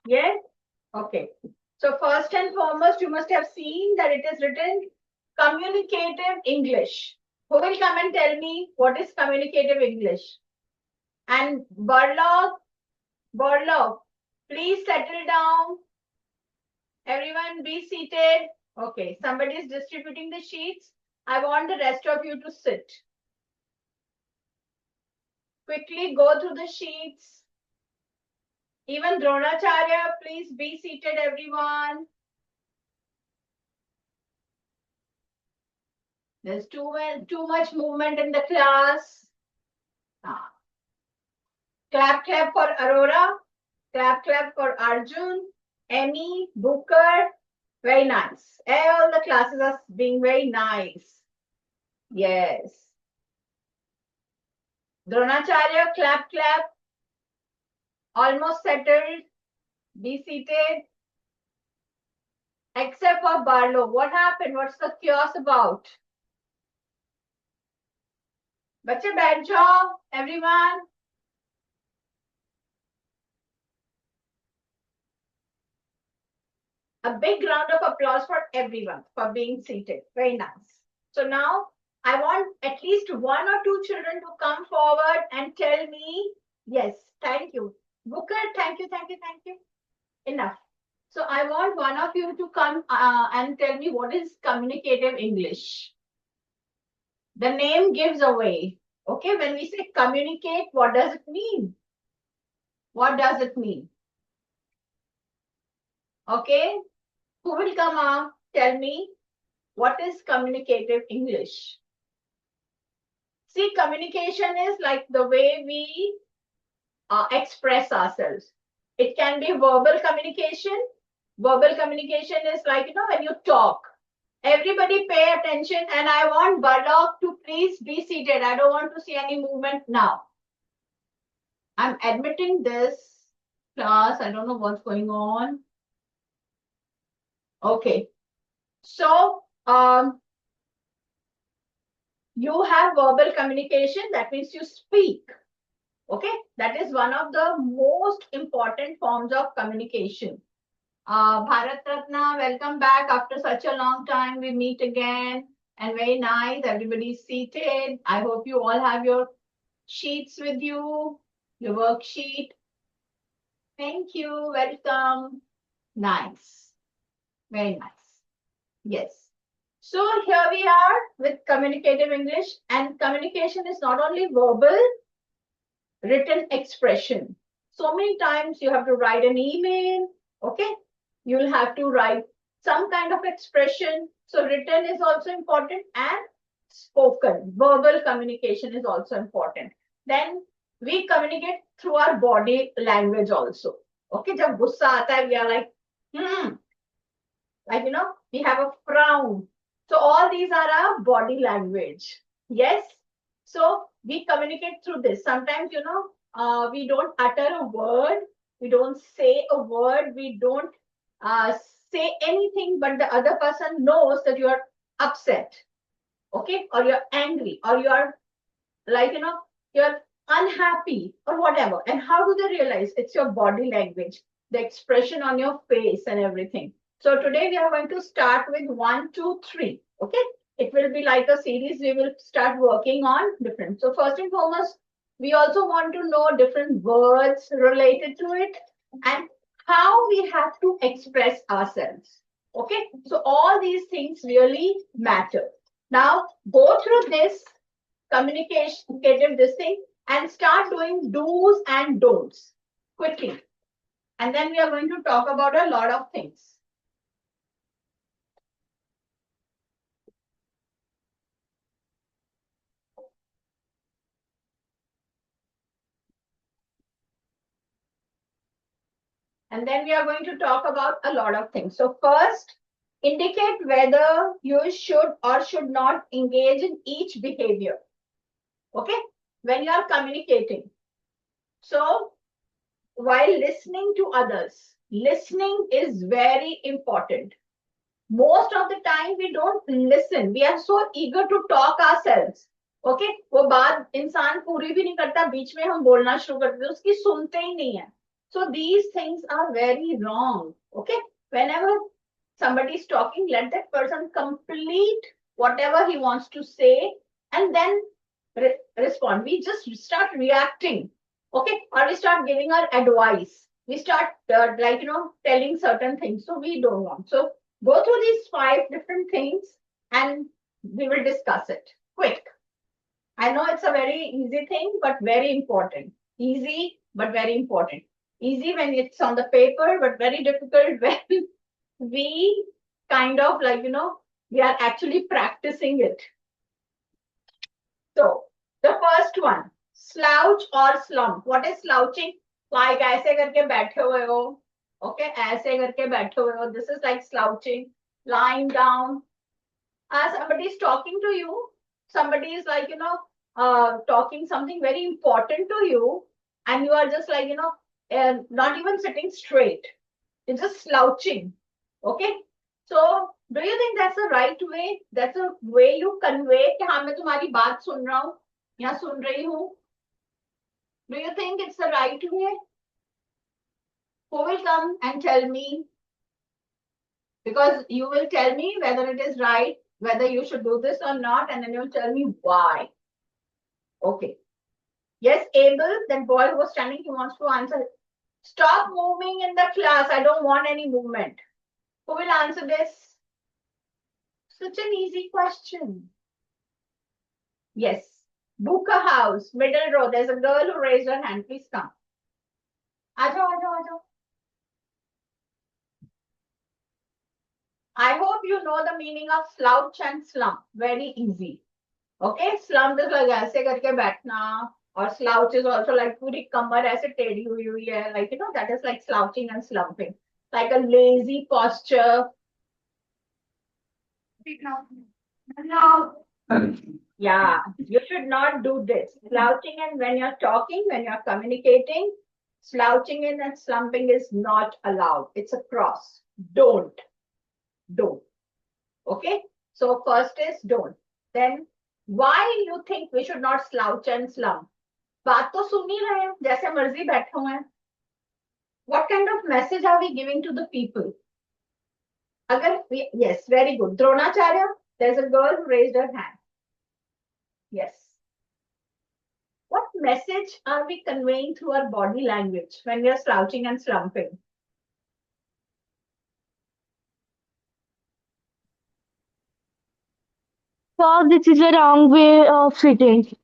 Yes? Okay. So first and foremost, you must have seen that it is written communicative English. Who will come and tell me what is communicative English? And Burlock, please settle down. Everyone be seated. Okay, somebody is distributing the sheets. I want the rest of you to sit. Quickly go through the sheets. Even Dronacharya, please be seated, everyone. There's too much movement in the class. Clap, clap for Aurora. Clap, clap for Arjun, Emmy, Booker. Very nice. All the classes are being very nice. Yes. Dronacharya, clap, clap. Almost settled. Be seated. Except for Barlow. What happened? What's the chaos about? Bache baith jao, everyone. A big round of applause for everyone for being seated. Very nice. So now I want at least one or two children to come forward and tell me, yes, thank you. Booker, thank you. Enough. So I want one of you to come and tell me what is communicative English. The name gives away. Okay, when we say communicate, what does it mean? What does it mean? Okay, who will come up? Tell me what is communicative English? See, communication is like the way we express ourselves. It can be verbal communication. Verbal communication is like, when you talk. Everybody pay attention, and I want Burlock to please be seated. I don't want to see any movement now. I'm admitting this class. I don't know what's going on. Okay. So, you have verbal communication. That means you speak. Okay. That is one of the most important forms of communication. Bharat Ratna, welcome back after such a long time. We meet again and very nice. Everybody's seated. I hope you all have your sheets with you, your worksheet. Thank you. Welcome. Nice. Very nice. Yes. So here we are with communicative English, and communication is not only verbal, written expression. So many times you have to write an email. Okay. You'll have to write some kind of expression. So written is also important, and spoken, verbal communication is also important. Then we communicate through our body language also. Okay, jab gussa aata hai, we are like, like, we have a frown. So all these are our body language. Yes. So we communicate through this. Sometimes, we don't utter a word. We don't say a word. We don't say anything, but the other person knows that you are upset, okay, or you're angry, or you're like, you're unhappy or whatever. And how do they realize? It's your body language, the expression on your face and everything. So today we are going to start with 1, 2, 3. Okay, it will be like a series. We will start working on different. So first and foremost, we also want to know different words related to it and how we have to express ourselves. Okay, so all these things really matter. Now go through this communicative this thing and start doing do's and don'ts quickly. And then we are going to talk about a lot of things. And then we are going to talk about a lot of things. So first, indicate whether you should or should not engage in each behavior. Okay, when you are communicating. So while listening to others, listening is very important. Most of the time we don't listen. We are so eager to talk ourselves. Okay वो बात इंसान पूरी भी नहीं करता, बीच में हम बोलना शुरू करते हैं, उसकी सुनते ही नहीं है. So these things are very wrong. Okay. Whenever somebody is talking, let that person complete whatever he wants to say and then respond. We just start reacting. Okay. Or we start giving our advice. We start telling certain things. So we don't want. So go through these 5 different things and we will discuss it. Quick. I know it's a very easy thing, but very important. Easy, but very important. Easy when it's on the paper, but very difficult when we kind of we are actually practicing it. So the first one, slouch or slump. What is slouching? Like ऐसे करके बैठे हुए हो. Okay, ऐसे करके बैठे हुए हो. This is like slouching, lying down. As somebody is talking to you, somebody is talking something very important to you, and you are just not even sitting straight. You're just slouching. Okay. So do you think that's the right way? That's a way you convey कि हाँ मैं तुम्हारी बात सुन रहा हूँ या सुन रही हूँ? Do you think it's the right way? Who will come and tell me? Because you will tell me whether it is right, whether you should do this or not, and then you'll tell me why. Okay. Yes, Abel, that boy who was standing, he wants to answer. Stop moving in the class. I don't want any movement. Who will answer this? Such an easy question. Yes. Book a house, middle row. There's a girl who raised her hand. Please come. Ajo, ajo, ajo. I hope you know the meaning of slouch and slump. Very easy. Okay, slump is like ऐसे करके बैठना, or slouch is also like पूरी कमर ऐसे टेढ़ी हुई है, like that is like slouching and slumping, like a lazy posture. No. Yeah, you should not do this. Slouching and when you're talking, when you're communicating, slouching in and slumping is not allowed. It's a cross. Don't. Okay. So first is don't. Then why you think we should not slouch and slump? बात तो सुन ही रहे हैं, जैसे मर्जी बैठे हुए हैं. What kind of message are we giving to the people? Yes, very good. Dronacharya, there's a girl who raised her hand. Yes. What message are we conveying through our body language when we are slouching and slumping? So this is a wrong way of sitting.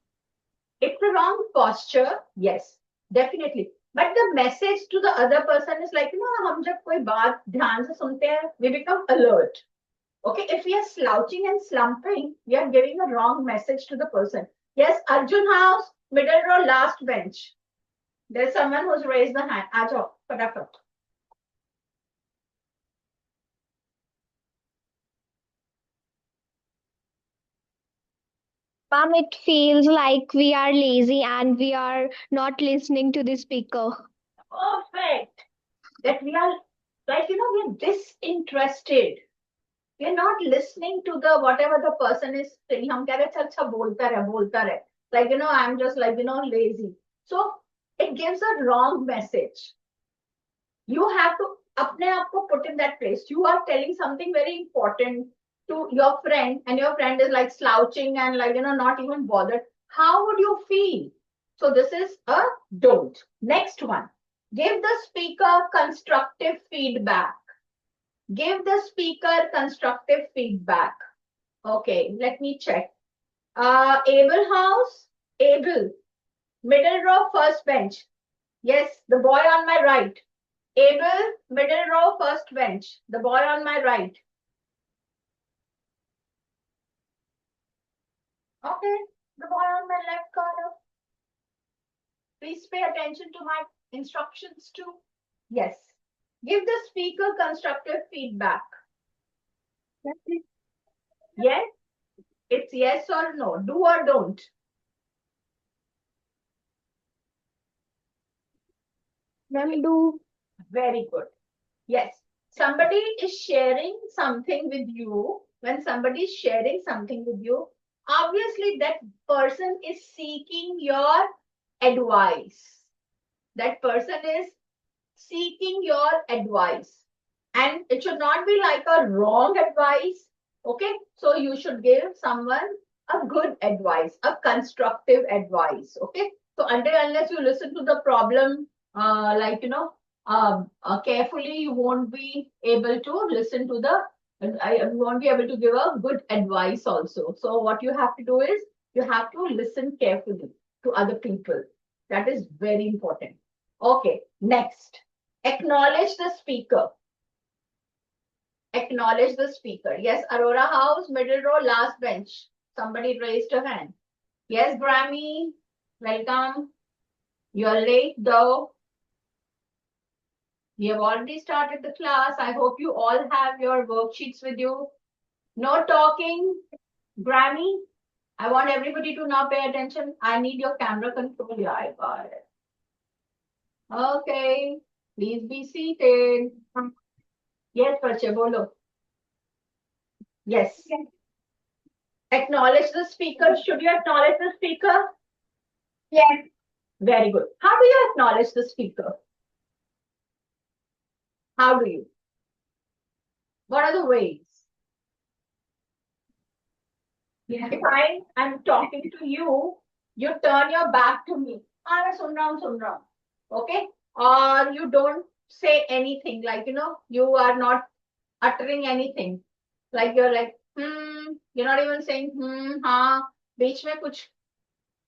It's a wrong posture. Yes, definitely. But the message to the other person is like, हम जब कोई बात ध्यान से सुनते हैं, we become alert. Okay, if we are slouching and slumping, we are giving a wrong message to the person. Yes, Arjun House, middle row, last bench. There's someone who's raised the hand. Aajo, fatafat. Ma'am, it feels like we are lazy and we are not listening to the speaker. Perfect. That we are we're disinterested. We're not listening to the whatever the person is saying. हम कह रहे हैं अच्छा बोलता रहे. Like I'm just lazy. So it gives a wrong message. You have to अपने आप को put in that place. You are telling something very important to your friend, and your friend is like slouching and not even bothered. How would you feel? So this is a don't. Next one. Give the speaker constructive feedback. Give the speaker constructive feedback. Okay, let me check. Abel House, Abel. Middle row, first bench. Yes, the boy on my right. Abel, middle row, first bench. The boy on my right. Okay, the boy on my left corner. Please pay attention to my instructions too. Yes. Give the speaker constructive feedback. Yes? It's yes or no. Do or don't. Ma'am, do. Very good. Yes. Somebody is sharing something with you. When somebody is sharing something with you, obviously that person is seeking your advice. That person is seeking your advice. And it should not be like a wrong advice. Okay. So you should give someone a good advice, a constructive advice. Okay. So until unless you listen to the problem, carefully, you won't be able to listen to the, you won't be able to give a good advice also. So what you have to do is you have to listen carefully to other people. That is very important. Okay, next. Acknowledge the speaker. Acknowledge the speaker. Yes, Aurora House, middle row, last bench. Somebody raised a hand. Yes, Grammy, welcome. You're late though. We have already started the class. I hope you all have your worksheets with you. No talking. Grammy, I want everybody to now pay attention. I need your camera control. Yeah, I got it. Okay, please be seated. Yes, Prache, bolo. Yes. Acknowledge the speaker. Should you acknowledge the speaker? Yes. Very good. How do you acknowledge the speaker? How do you? What are the ways? Yeah. If I am talking to you, you turn your back to me. I'm sun raha hu. Okay? Or you don't say anything, like, you are not uttering anything. Like you're like, you're not even saying, हाँ, बीच में कुछ,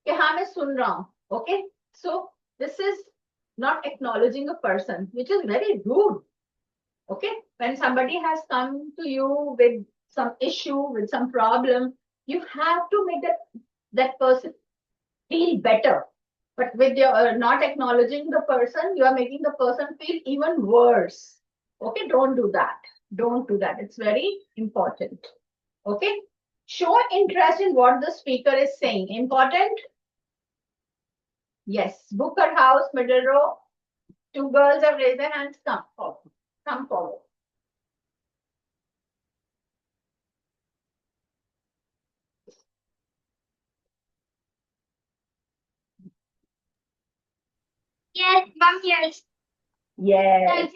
कि हाँ मैं सुन रहा हूँ. Okay? So this is not acknowledging a person, which is very rude. Okay? When somebody has come to you with some issue, with some problem, you have to make that person feel better. But with your not acknowledging the person, you are making the person feel even worse. Okay? Don't do that. Don't do that. It's very important. Okay? Show interest in what the speaker is saying. Important? Yes. Booker House, middle row. Two girls have raised their hands. Come forward. Come forward. Yes, ma'am, yes. Yes.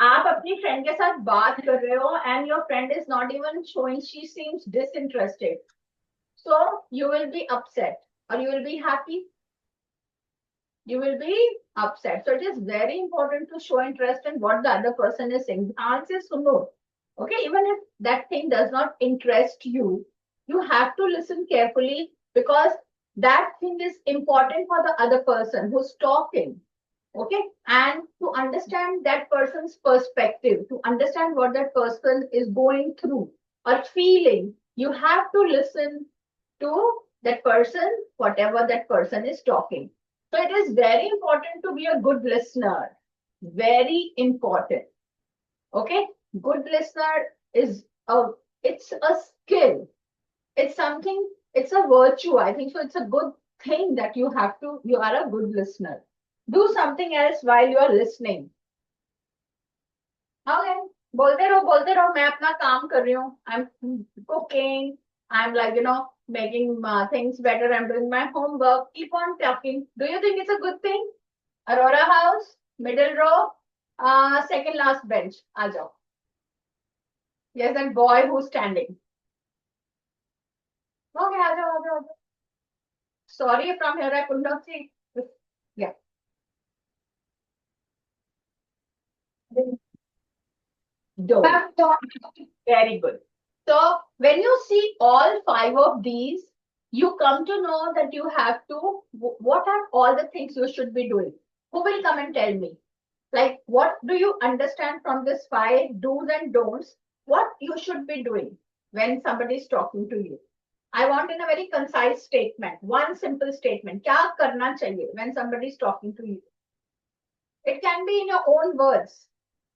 आप अपनी friend के साथ बात कर रहे हो and your friend is not even showing, she seems disinterested. So you will be upset or you will be happy. You will be upset. So it is very important to show interest in what the other person is saying. ध्यान से सुनो. Okay, even if that thing does not interest you, you have to listen carefully because that thing is important for the other person who's talking. Okay, and to understand that person's perspective, to understand what that person is going through or feeling, you have to listen to that person, whatever that person is talking. So it is very important to be a good listener. Very important. Okay, good listener is it's a skill. It's something. It's a virtue. I think so. It's a good thing that you have to. You are a good listener. Do something else while you are listening. Okay, बोलते रहो मैं अपना काम कर रही हूँ. I'm cooking. I'm like, making things better. I'm doing my homework. Keep on talking. Do you think it's a good thing? Aurora House, middle row, second last bench. आ जाओ. Yes, that boy who's standing. Okay, आ जाओ, आ जाओ, आ जाओ. Sorry, from here I could not see. Yeah. Don't. Very good. So when you see all five of these, you come to know that you have to, what are all the things you should be doing? Who will come and tell me? Like, what do you understand from this five do's and don'ts? What you should be doing when somebody is talking to you? I want in a very concise statement, one simple statement. क्या करना चाहिए when somebody is talking to you? It can be in your own words.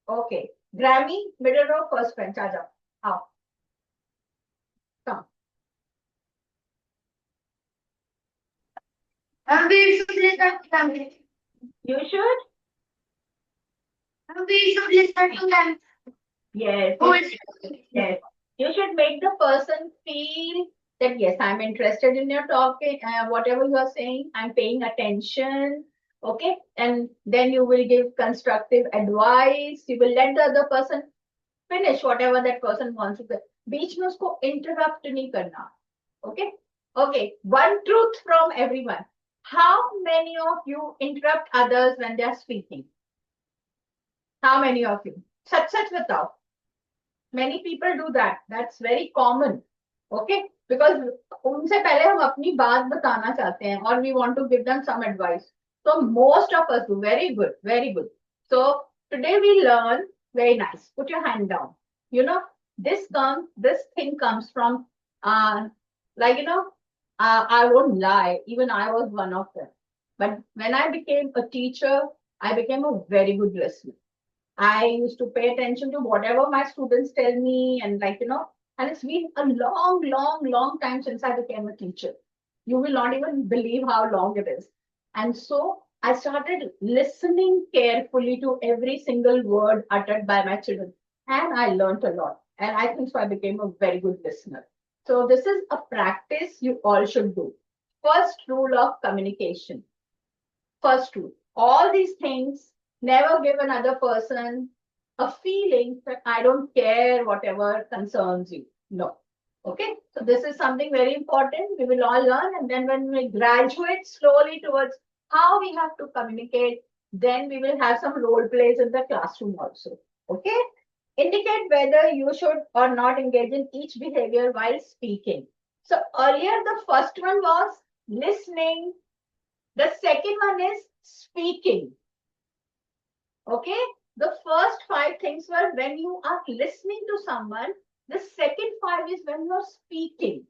Okay. Grammy, middle row, first bench. आ जाओ. आओ. Come. We should listen to them. You should? We should listen to them. Yes. Yes. You should make the person feel that yes, I'm interested in your talking, whatever you are saying, I'm paying attention. Okay, and then you will give constructive advice. You will let the other person finish whatever that person wants to say. बीच में उसको interrupt नहीं करना. Okay, okay. One truth from everyone. How many of you interrupt others when they are speaking? How many of you? Such बताओ. Many people do that. That's very common. Okay, because उनसे पहले हम अपनी बात बताना चाहते हैं और we want to give them some advice. So most of us do. Very good, very good. So today we learn. Very nice. Put your hand down. You know, this thing comes from, like, I won't lie. Even I was one of them. But when I became a teacher, I became a very good listener. I used to pay attention to whatever my students tell me, and and it's been a long, long, long time since I became a teacher. You will not even believe how long it is. And so I started listening carefully to every single word uttered by my children. And I learned a lot. And I think so I became a very good listener. So this is a practice you all should do. First rule of communication. First rule. All these things, never give another person a feeling that I don't care whatever concerns you. No. Okay. So this is something very important. We will all learn. And then when we graduate slowly towards how we have to communicate, then we will have some role plays in the classroom also. Okay. Indicate whether you should or not engage in each behavior while speaking. So earlier, the first one was listening. The second one is speaking. Okay. The first five things were when you are listening to someone. The second five is when you're speaking,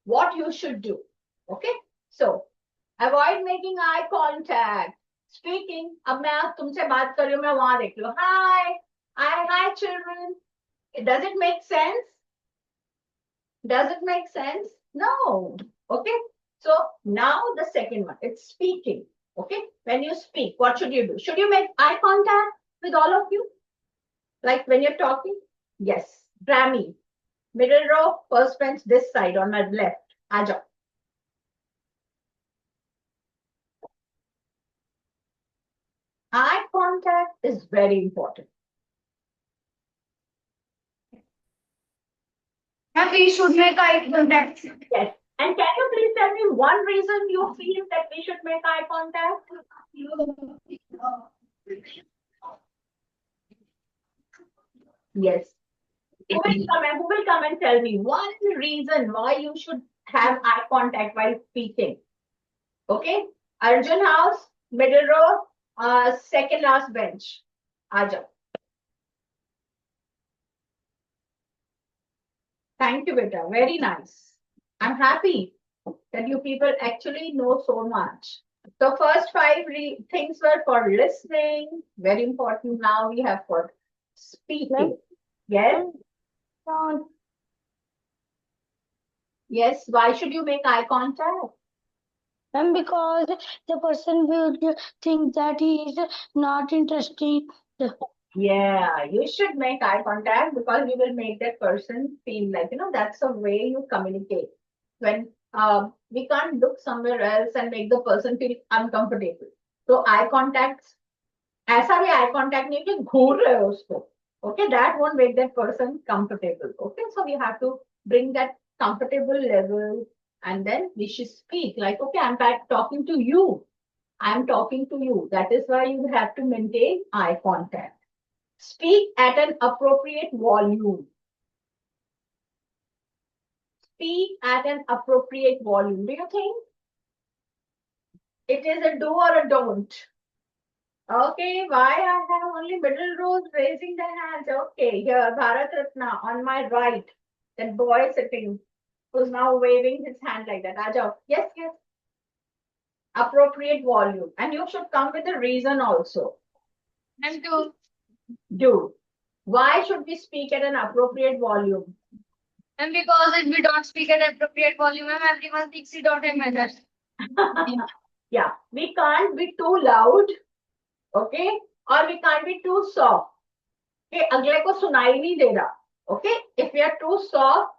what you should do. Okay. So avoid making eye contact. Speaking. अब मैं तुमसे बात कर रही हूँ, मैं वहां देख लो. Hi, children. Does it make sense? Does it make sense? No. Okay. So now the second one, it's speaking. Okay. When you speak, what should you do? Should you make eye contact with all of you? Like when you're talking? Yes. Grammy. Middle row, first bench, this side on my left. Aja. Eye contact is very important. And we should make eye contact. Yes. And can you please tell me one reason you feel that we should make eye contact? Yes. Who will come and tell me one reason why you should have eye contact while speaking? Okay. Arjun House, middle row, second last bench. Aja. Thank you, beta. Very nice. I'm happy that you people actually know so much. The first five things were for listening, very important. Now we have for speaking. Yes? Yes. Why should you make eye contact? And because the person will think that he is not interested. Yeah, you should make eye contact because you will make that person feel like, that's the way you communicate. When we can't look somewhere else and make the person feel uncomfortable. So eye contact, ऐसा भी eye contact नहीं कि घूर रहे हो उसको. Okay, that won't make that person comfortable. Okay, so we have to bring that comfortable level and then we should speak like, okay, I'm talking to you. I'm talking to you. That is why you have to maintain eye contact. Speak at an appropriate volume. Speak at an appropriate volume. Do you think it is a do or a don't? Okay, why I have only middle rows raising their hands? Okay, here, Bharat Ratna on my right. That boy sitting who's now waving his hand like that. Aja. Yes, yes. Appropriate volume. And you should come with a reason also. And to Do. Why should we speak at an appropriate volume? and because if we don't speak at appropriate volume, everyone thinks we don't have manners. Yeah, we can't be too loud, okay, or we can't be too soft. Okay, अगले को सुनाई नहीं दे रहा. Okay, if we are too soft,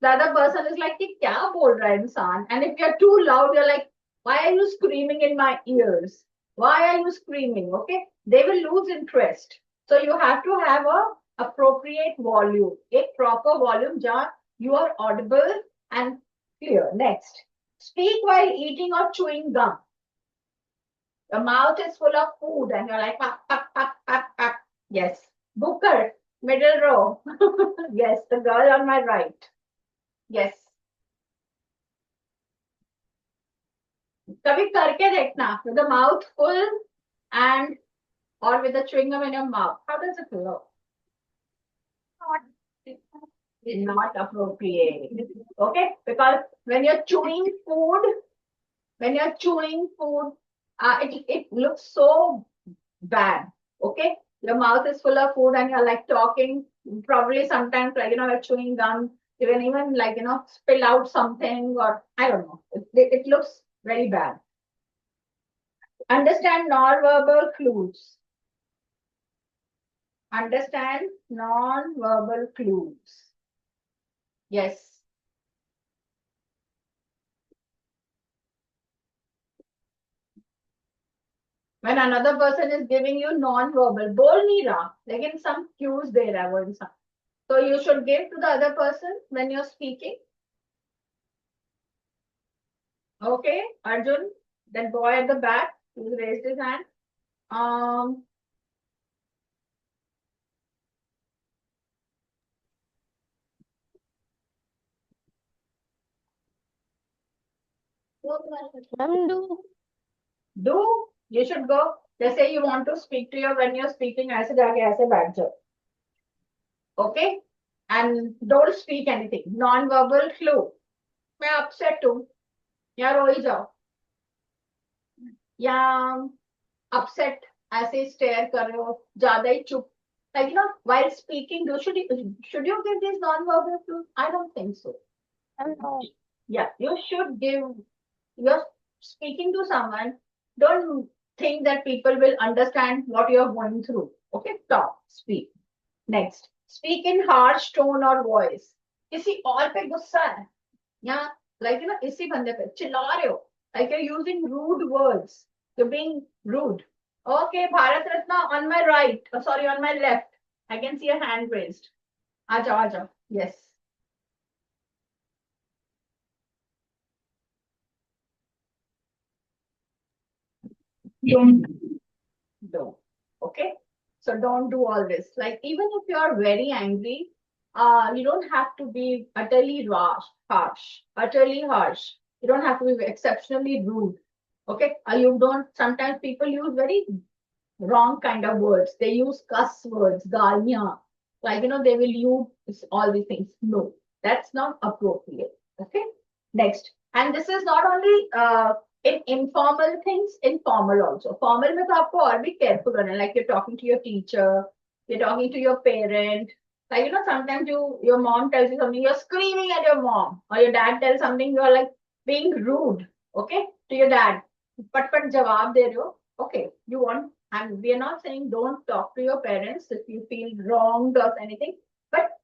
the other person is like, कि क्या बोल रहा है इंसान? And if you are too loud, you're like, why are you screaming in my ears? Why are you screaming? Okay, they will lose interest. So you have to have a appropriate volume, a proper volume, jhan you are audible and clear. Next, speak while eating or chewing gum. The mouth is full of food and you're like, pak, pak, pak, pak, pak. Yes. Booker, middle row. Yes, the girl on my right. Yes. कभी करके देखना with the mouth full and or with the chewing gum in your mouth. How does it look? Not appropriate. Okay, because when you're chewing food, it looks so bad. Okay, your mouth is full of food and you're like talking. Probably sometimes, like you're chewing gum. You can even spill out something, or I don't know. It looks very bad. Understand non-verbal clues. Understand non-verbal clues. Yes. When another person is giving you non-verbal, bol nahi raha, lekin some cues de raha hai wo insan. So you should give to the other person when you're speaking. Okay, Arjun, that boy at the back who raised his hand. Do you should go. They say you want to speak to you when you're speaking. ऐसे जाके ऐसे बैठ जाओ. Okay, and don't speak anything. Non-verbal clue. मैं upset हूँ. या रो ही जाओ. या upset ऐसे stare कर रहे हो. ज़्यादा ही चुप. Like while speaking, should you give these non-verbal clues? I don't think so. Yeah, you should give. You're speaking to someone. Don't think that people will understand what you're going through. Okay, talk, speak. Next, speak in harsh tone or voice. किसी और पे गुस्सा है या like इसी बंदे पे चिल्ला रहे हो, like you're using rude words, you're being rude. Okay, Bharat Ratna on my right, sorry, on my left. I can see a hand raised. Aja. Yes. Don't. Okay, so don't do all this. Like even if you are very angry, you don't have to be utterly utterly harsh. You don't have to be exceptionally rude. Okay, you don't. Sometimes people use very wrong kind of words. They use cuss words, galiyan. Like they will use all these things. No, that's not appropriate. Okay, next, and this is not only in informal things, in formal also. Formal में तो आपको और भी careful रहना. Like you're talking to your teacher, you're talking to your parent. Like sometimes your mom tells you something, you're screaming at your mom, or your dad tells something, you're like being rude. Okay, to your dad. पट जवाब दे रहे हो. Okay, you want, and we are not saying don't talk to your parents if you feel wronged or anything, but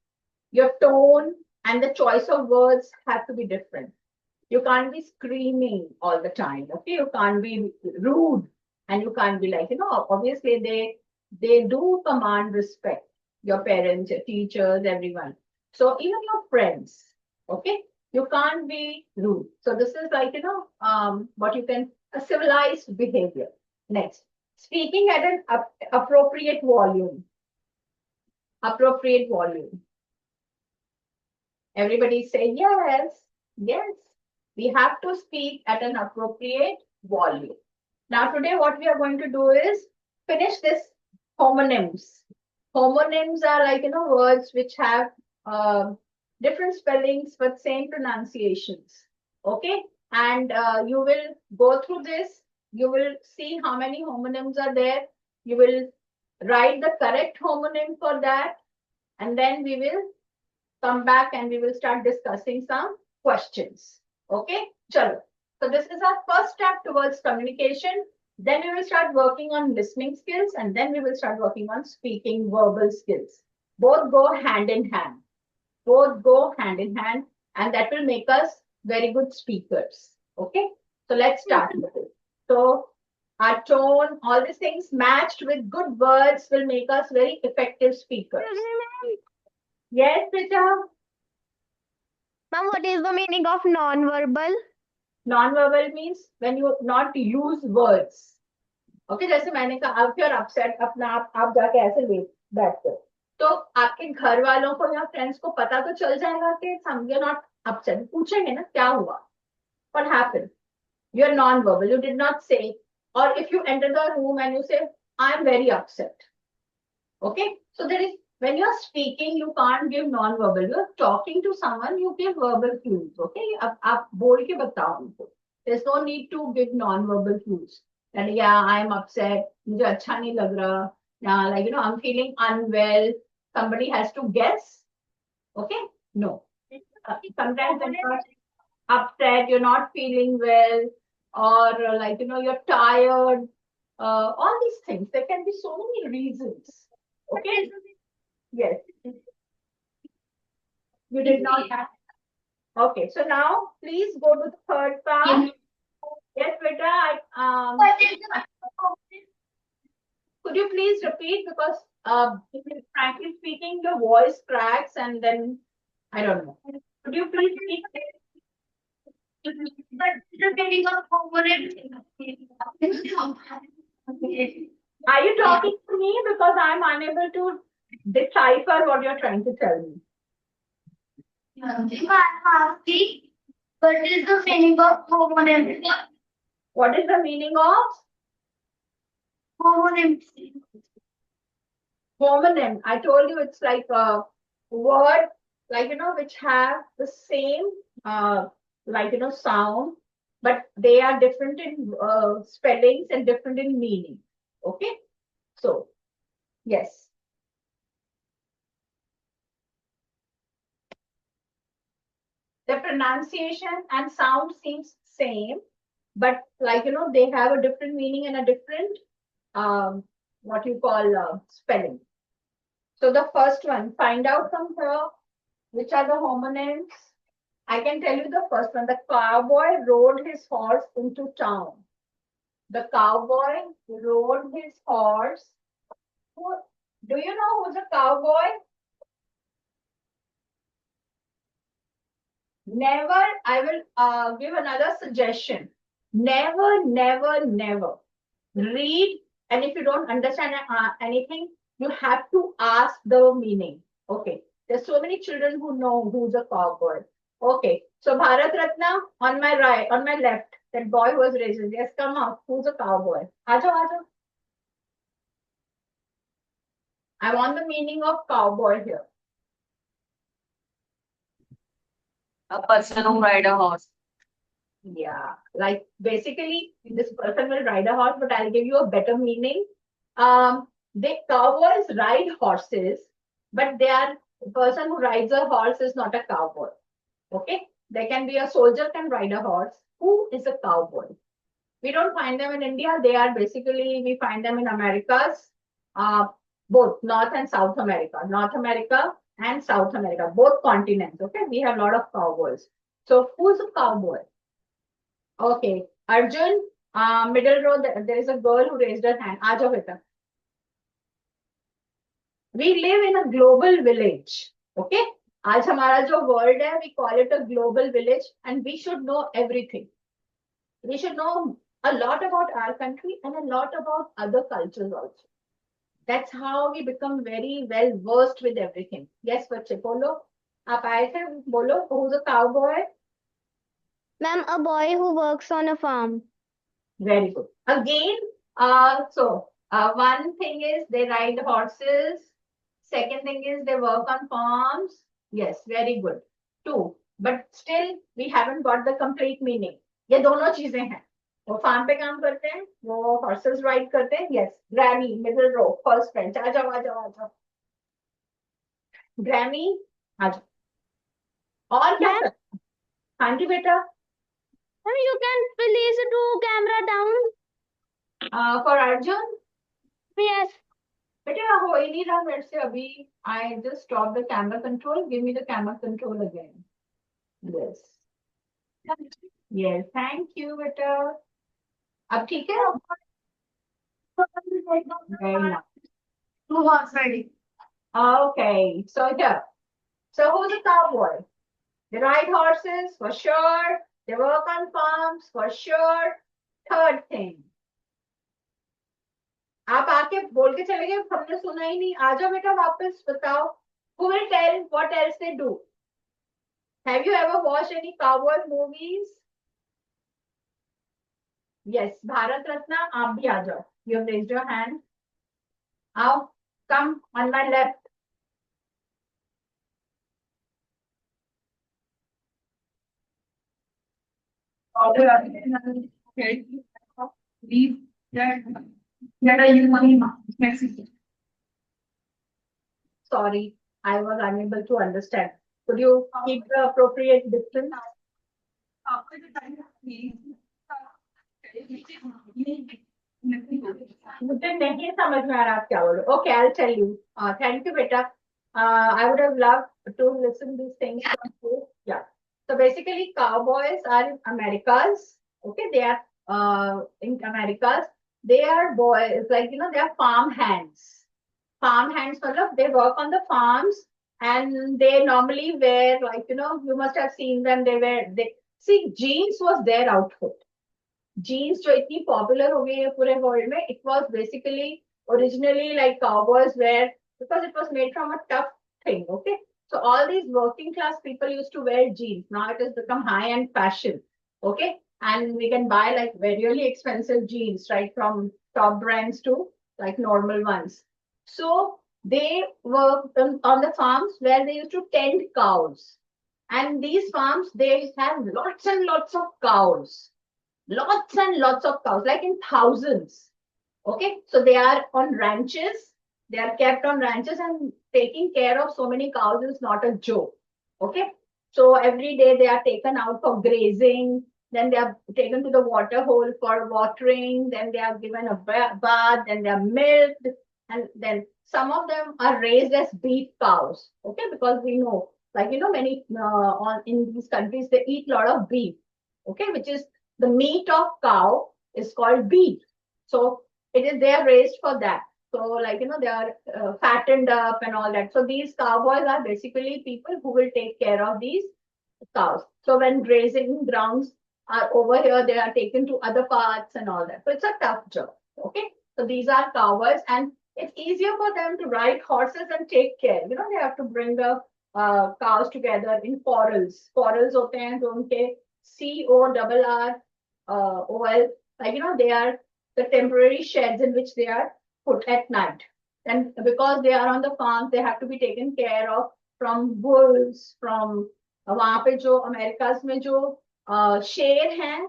your tone and the choice of words have to be different. You can't be screaming all the time. Okay, you can't be rude, and you can't be like obviously they do command respect, your parents, your teachers, everyone. So even your friends, okay, you can't be rude. So this is like what you can, a civilized behavior. Next, speaking at an appropriate volume. Appropriate volume. Everybody say yes. Yes. We have to speak at an appropriate volume. Now today what we are going to do is finish this homonyms. Homonyms are like words which have different spellings but same pronunciations. Okay, and you will go through this. You will see how many homonyms are there. You will write the correct homonym for that, and then we will come back and we will start discussing some questions. Okay, chalo. So this is our first step towards communication. Then we will start working on listening skills, and then we will start working on speaking verbal skills. Both go hand in hand. Both go hand in hand, and that will make us very good speakers. Okay, so let's start with it. So our tone, all these things matched with good words will make us very effective speakers. Yes, Prita? Ma'am, what is the meaning of non-verbal? Non-verbal means when you not use words. Okay जैसे मैंने कहा आप you're upset अपना आप जाके ऐसे बैठते हो तो आपके घर वालों को या फ्रेंड्स को पता तो चल जाएगा कि you're not upset पूछेंगे ना क्या हुआ what happened you're non-verbal you did not say or if you enter the room and you say I'm very upset okay so there is when you're speaking you can't give non-verbal you're talking to someone you give verbal cues okay आप बोल के बताओ उनको there's no need to give non-verbal cues and yeah I'm upset मुझे अच्छा नहीं लग रहा yeah like you know I'm feeling unwell somebody has to guess okay no sometimes when you're upset you're not feeling well or like you know you're tired all these things there can be so many reasons okay yes you did not have okay so now please go to the third part yes beta could you please repeat because frankly speaking your voice cracks and then I don't know could you please speak are you talking to me because I'm unable to decipher what you're trying to tell me What is the meaning of homonym? what is the meaning of Homonym. homonym I told you it's like a word like you know which have the same like you know sound but they are different in spellings and different in meaning okay so yes the pronunciation and sound seems same but like you know they have a different meaning and a different what you call spelling so the first one find out from here which are the homonyms I can tell you the first one. The cowboy rode his horse into town. The cowboy rode his horse. Do you know who's a cowboy? Never, I will give another suggestion. Never, never, never read. And if you don't understand anything, you have to ask the meaning. Okay. There's so many children who know who's a cowboy. Okay. So Bharat Ratna on my right, on my left, that boy who was raised. Yes, come out. Who's a cowboy? Aajo, aajo. I want the meaning of cowboy here. A person who ride a horse. Yeah, like basically this person will ride a horse, but I'll give you a better meaning. The cowboys ride horses, but they are the person who rides a horse is not a cowboy. Okay, there can be a soldier can ride a horse. Who is a cowboy? We don't find them in India. They are basically we find them in Americas, both North and South America, North America and South America, both continents. Okay, we have a lot of cowboys. So who's a cowboy? Okay, Arjun, middle row, there is a girl who raised her hand. Aajo beta. We live in a global village. Okay, आज हमारा जो world है, we call it a global village, and we should know everything. We should know a lot about our country and a lot about other cultures also. That's how we become very well versed with everything. Yes, बच्चे बोलो. आप आए थे बोलो. Who's a cowboy? Ma'am, a boy who works on a farm. Very good. Again, one thing is they ride horses. Second thing is they work on farms. Yes, very good. Two, but still we haven't got the complete meaning. ये दोनों चीजें हैं. वो farm पे काम करते हैं, वो horses ride करते हैं. Yes, Granny, middle row, first bench. आ जाओ, आ जाओ, आ जाओ. Granny, आ जाओ. और क्या Ma'am? करते हैं? हाँ जी बेटा. Ma'am, you can please do camera down. For Arjun. Yes. बेटा हो ही नहीं रहा मेरे से अभी I just stopped the camera control. Give me the camera control again. Yes. Yes. Thank you बेटा. अब ठीक है? Very nice. 2 horse ready. Okay, so here. So who's a cowboy? They ride horses for sure. They work on farms for sure. Third thing. आप आके बोल के चले गए हमने सुना ही नहीं आ जाओ बेटा वापस बताओ who will tell what else they do have you ever watched any cowboy movies yes Bharat Ratna आप भी आ जाओ you have raised your hand आओ come on my left Leave that are you money Mexico. sorry I was unable to understand could you keep the appropriate distance मुझे नहीं समझ में आ रहा आप क्या बोल रहे हो okay I'll tell you thank you beta I would have loved to listen these things from you yeah so basically cowboys are in Americas okay they are in Americas they are boys like they are farm hands matlab they work on the farms and they normally wear like you must have seen them they see jeans was their outfit jeans जो इतनी popular हो गई है पूरे world में it was basically originally like cowboys wear because it was made from a tough thing okay so all these working class people used to wear jeans now it has become high end fashion okay and we can buy like very really expensive jeans right from top brands to like normal ones so they worked on the farms where they used to tend cows and these farms they have lots and lots of cows lots and lots of cows like in thousands okay so they are on ranches they are kept on ranches and taking care of so many cows is not a joke okay so every day they are taken out for grazing then they are taken to the water hole for watering then they are given a bath then they are milked and then some of them are raised as beef cows okay because we know like many in these countries they eat a lot of beef okay which is the meat of cow is called beef. So it is they are raised for that. So like they are fattened up and all that. So these cowboys are basically people who will take care of these cows. So when grazing grounds are over here, they are taken to other parts and all that. So it's a tough job. Okay. So these are cowboys and it's easier for them to ride horses and take care. They have to bring the cows together in corrals. Corrals होते हैं जो उनके CORR OL, like they are the temporary sheds in which they are put at night. And because they are on the farms, they have to be taken care of from wolves, from वहाँ पे जो Americas में जो शेर हैं,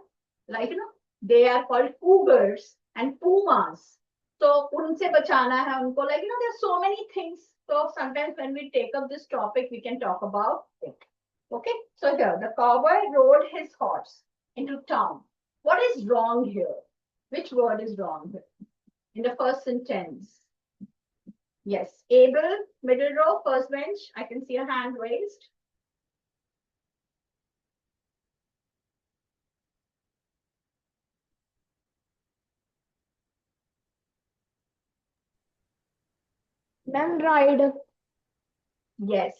like they are called cougars and pumas. So उनसे बचाना है उनको, like there are so many things. So sometimes when we take up this topic, we can talk about it. Okay, so here the cowboy rode his horse into town. What is wrong here? Which word is wrong here? In the first sentence. Yes. Abel, middle row, first bench. I can see a hand raised. Ma'am, ride. Yes.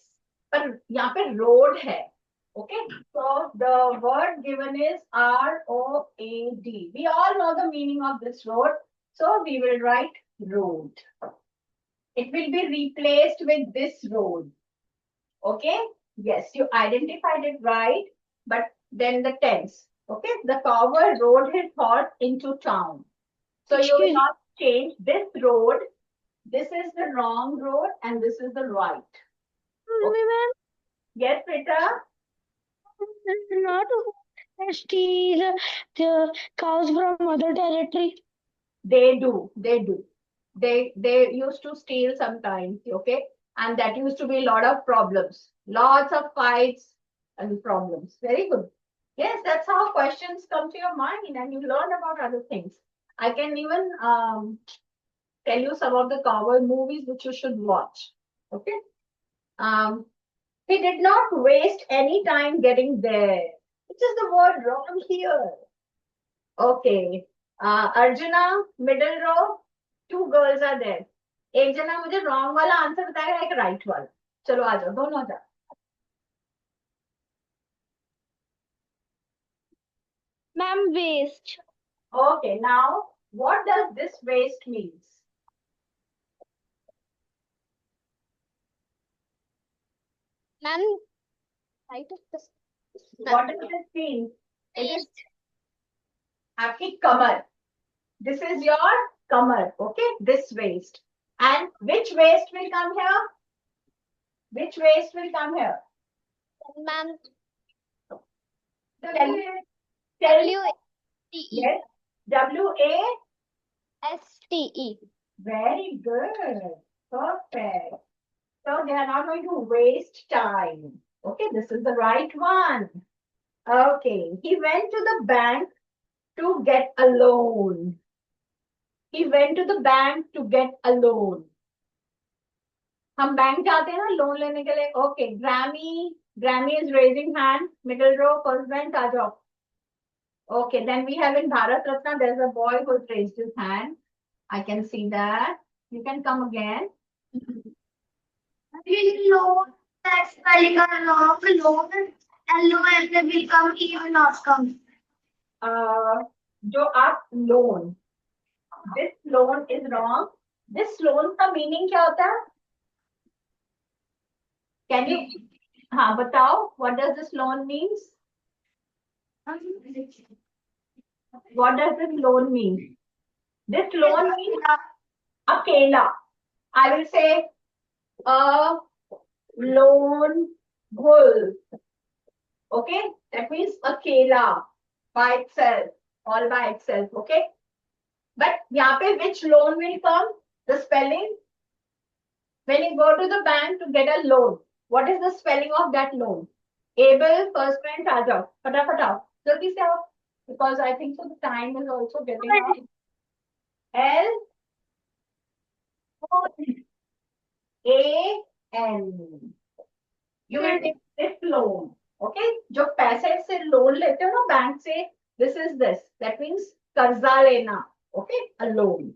पर यहाँ पे road है. Okay. So the word given is ROAD. We all know the meaning of this road. So we will write road. It will be replaced with this road. Okay. Yes, you identified it right. But then the tense. Okay. The cowboy rode his horse into town. So you will not change this road. This is the wrong road and this is the right. Ma'am, Yes, Rita? not steal the cows from other territory. They do. They used to steal sometimes, okay? And that used to be a lot of problems. Lots of fights and problems. Very good. Yes, that's how questions come to your mind and you learn about other things. I can even tell you some of the cowboy movies which you should watch. Okay. He did not waste any time getting there. Which is the word wrong here? Okay. Arjuna, middle row. Two girls are there. एक जना मुझे wrong वाला answer बताएगा, एक right वाला. चलो आ जाओ, दोनों आ जाओ. Ma'am, waste. Okay, now what does this waste means? Ma'am, right of this. What does this mean? It is आपकी कमर. This is your kamar, okay? This waste. And which waste will come here? Which waste will come here? Ma'am, Tell me. W-A-S-T-E. Yes. S-T-E. Very good. Perfect. So they are not going to waste time. Okay, this is the right one. Okay, he went to the bank to get a loan. He went to the bank to get a loan. हम bank जाते हैं ना loan लेने के लिए. Okay, Grammy is raising hand. Middle row, first bench, आ जाओ. Okay, then we have in Bharat Ratna, there's a boy who's raised his hand. I can see that. You can come again. Loan, that's spelling a long loan, and loan will come even outcome. जो आप loan, this loan is wrong. This loan का meaning क्या होता है? Can you? हाँ बताओ. What does this loan means? What does this loan mean? This loan means akela. I will say a lone wolf. Okay, that means akela by itself, all by itself. Okay, but यहाँ पे which loan will come? The spelling. When you go to the bank to get a loan, what is the spelling of that loan? Able, first bench, आ जाओ, फटाफट आओ, जल्दी से आओ, because I think so the time is also getting out. L A N. You will take this loan. Okay, जो पैसे से loan लेते हो ना बैंक से, this is this. That means कर्जा लेना. Okay, a loan.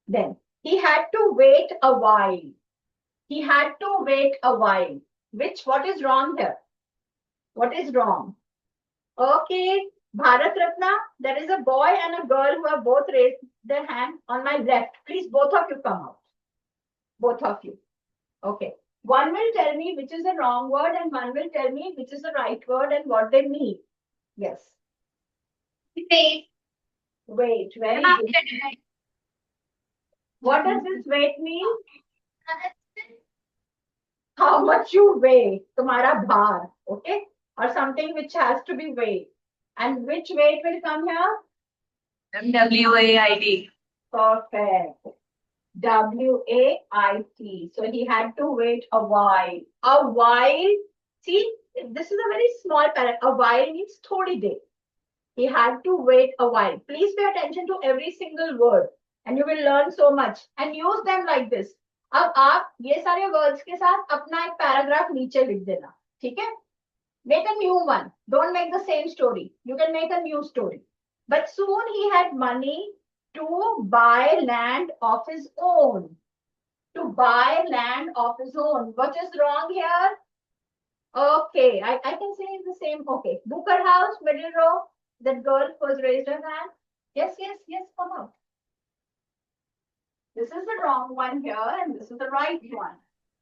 Then he had to wait a while. He had to wait a while. What is wrong here? What is wrong? Okay, Bharat Ratna, there is a boy and a girl who have both raised their hand on my left. Please, both of you come out. Both of you. Okay. One will tell me which is the wrong word and one will tell me which is the right word and what they mean. Yes. Wait. Wait, very good. What does this weight mean? How much you weigh, तुम्हारा भार, okay? Or something which has to be weighed. And which weight will come here? WAID. Perfect. WAIT. So he had to wait a while. A while. See, this is a very small paragraph. A while means thodi der. He had to wait a while. Please pay attention to every single word and you will learn so much and use them like this. अब आप ये सारे words के साथ अपना एक paragraph नीचे लिख देना, ठीक है? Make a new one. Don't make the same story. You can make a new story. But soon he had money to buy land of his own. To buy land of his own. What is wrong here? Okay, I can say it's the same. Okay, Booker House, middle row. That girl was raised her hand. Yes, come out. This is the wrong one here and this is the right one.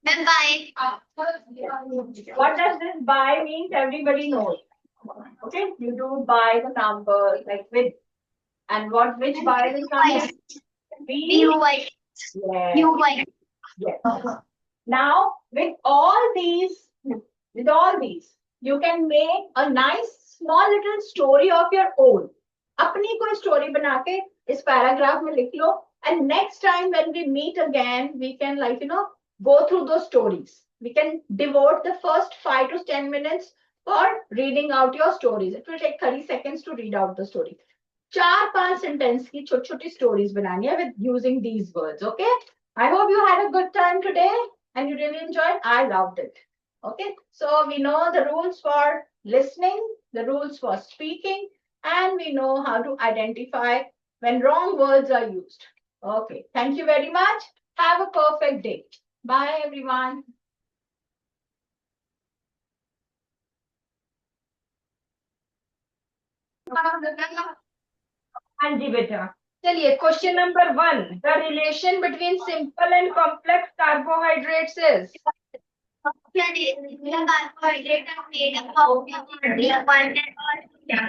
Bye. What does this by mean? Everybody knows. Okay, you do by the numbers like with. And which by will come here? B-U-Y. Yes. U-Y. Yes. Now, with all these, you can make a nice small little story of your own. अपनी कोई story बना के इस paragraph में लिख लो. And next time when we meet again, we can go through those stories. We can devote the first 5 to 10 minutes for reading out your stories. It will take 30 seconds to read out the story. 4-5 sentences की छोटी-छोटी stories बनानी है with using these words. Okay? I hope you had a good time today and you really enjoyed. I loved it. Okay? So we know the rules for listening, the rules for speaking, and we know how to identify when wrong words are used. Okay. Thank you very much. Have a perfect day. Bye, everyone. हाँ जी बेटा चलिए question number 1 the relation between simple and complex carbohydrates is Carbohydrate are made up of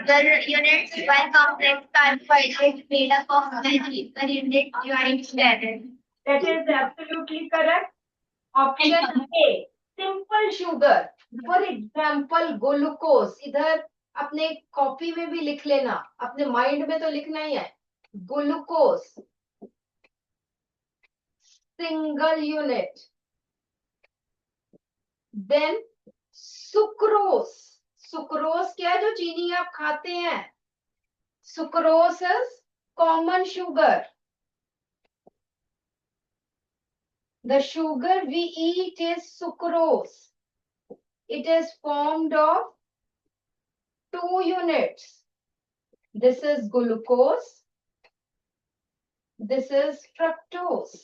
the units, while complex carbohydrates made up of many unit joined together. That is absolutely correct option a simple sugar for example glucose इधर अपने copy में भी लिख लेना अपने mind में तो लिखना ही है glucose single unit then sucrose sucrose क्या है जो चीनी आप खाते हैं sucrose is common sugar the sugar we eat is sucrose it is formed of two units this is glucose this is fructose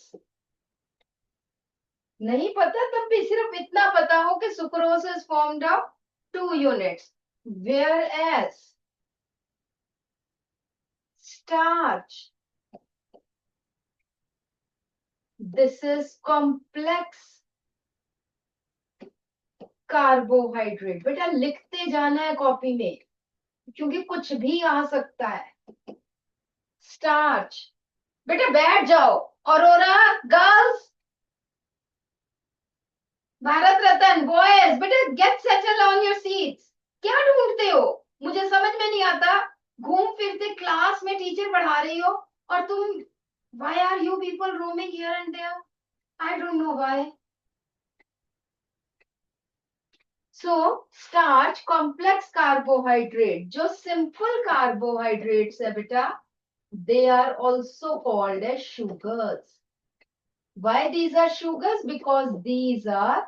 नहीं पता तब भी सिर्फ इतना पता हो कि sucrose is formed of two units whereas starch this is complex carbohydrate बेटा लिखते जाना है कॉपी में क्योंकि कुछ भी आ सकता है स्टार्च बेटा बैठ जाओ aurora girls Bharat Ratna boys बेटा get settle on your seats क्या ढूंढते हो मुझे समझ में नहीं आता घूम फिरते क्लास में टीचर पढ़ा रही हो और तुम why are you people roaming here and there I don't know why so starch complex carbohydrate जो simple carbohydrates है बेटा they are also called as sugars why these are sugars because these are